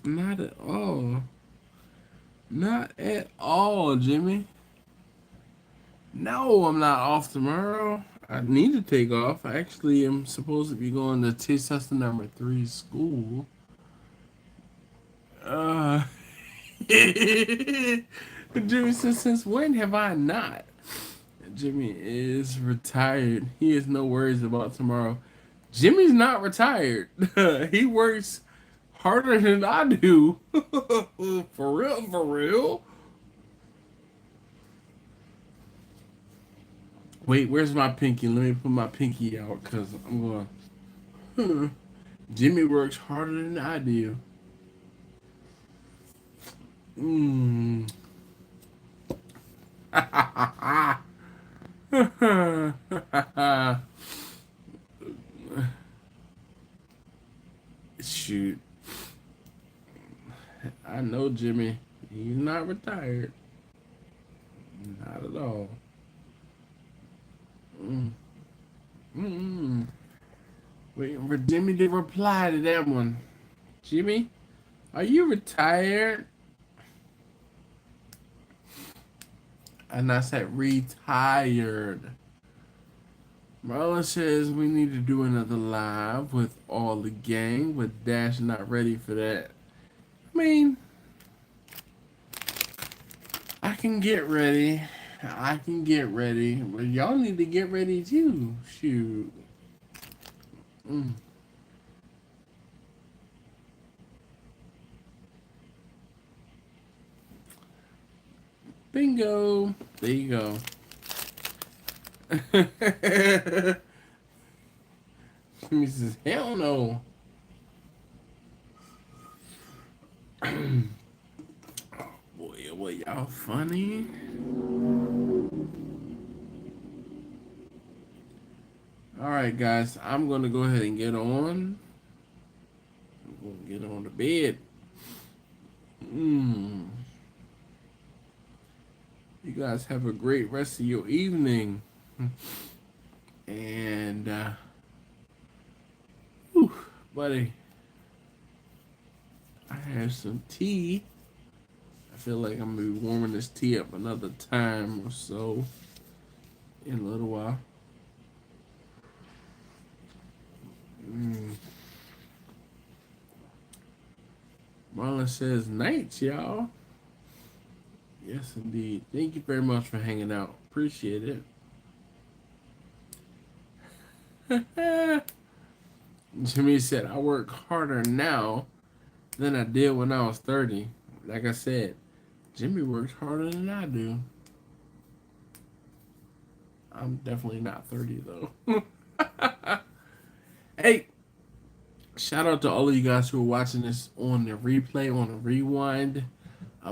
Not at all. Not at all, Jimmy. No, I'm not off tomorrow. I need to take off. I actually am supposed to be going to taste testing number 3 school. Uh, Jimmy says, since when have I not? Jimmy is retired. He has no worries about tomorrow. Jimmy's not retired. He works harder than I do. For real, for real. Wait, where's my pinky? Let me put my pinky out because I'm going. Jimmy works harder than I do. Mmm. Shoot. I know Jimmy. He's not retired. Not at all. Waiting for Jimmy to reply to that one. Jimmy, are you retired? And I said retired. Marlon says we need to do another live with all the gang, with Dash not ready for that. I mean, I can get ready. But y'all need to get ready too. Shoot. Bingo. There you go. Jimmy says, hell no. Boy, y'all funny. Alright, guys, I'm going to go ahead and get on. I'm going to get on the bed. You guys have a great rest of your evening. And, buddy, I have some tea. I feel like I'm going to be warming this tea up another time or so in a little while. Marlon says, nights, y'all. Yes, indeed. Thank you very much for hanging out. Appreciate it. Jimmy said, I work harder now than I did when I was 30. Like I said, Jimmy works harder than I do. I'm definitely not 30, though. Hey, shout out to all of you guys who are watching this on the replay, on the rewind.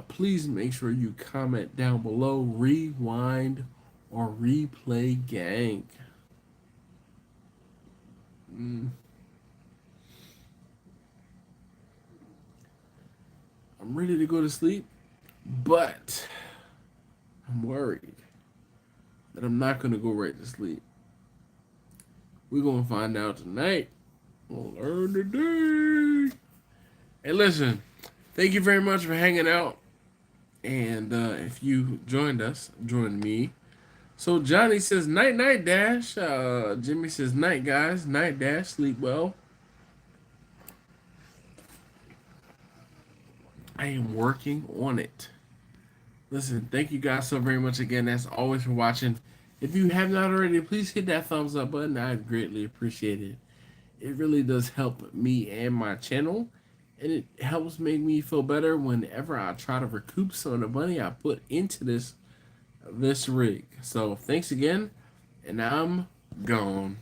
Please make sure you comment down below, rewind or replay gang. I'm ready to go to sleep, but I'm worried that I'm not going to go right to sleep. We're going to find out tonight. We'll learn today. Hey, listen, thank you very much for hanging out. And if you joined us, join me. So Johnny says, night, night, Dash. Jimmy says, night, guys. Night, Dash. Sleep well. I am working on it. Listen, thank you guys so very much again, as always, for watching. If you have not already, please hit that thumbs up button. I'd greatly appreciate it. It really does help me and my channel. And it helps make me feel better whenever I try to recoup some of the money I put into this rig. So thanks again, and I'm gone.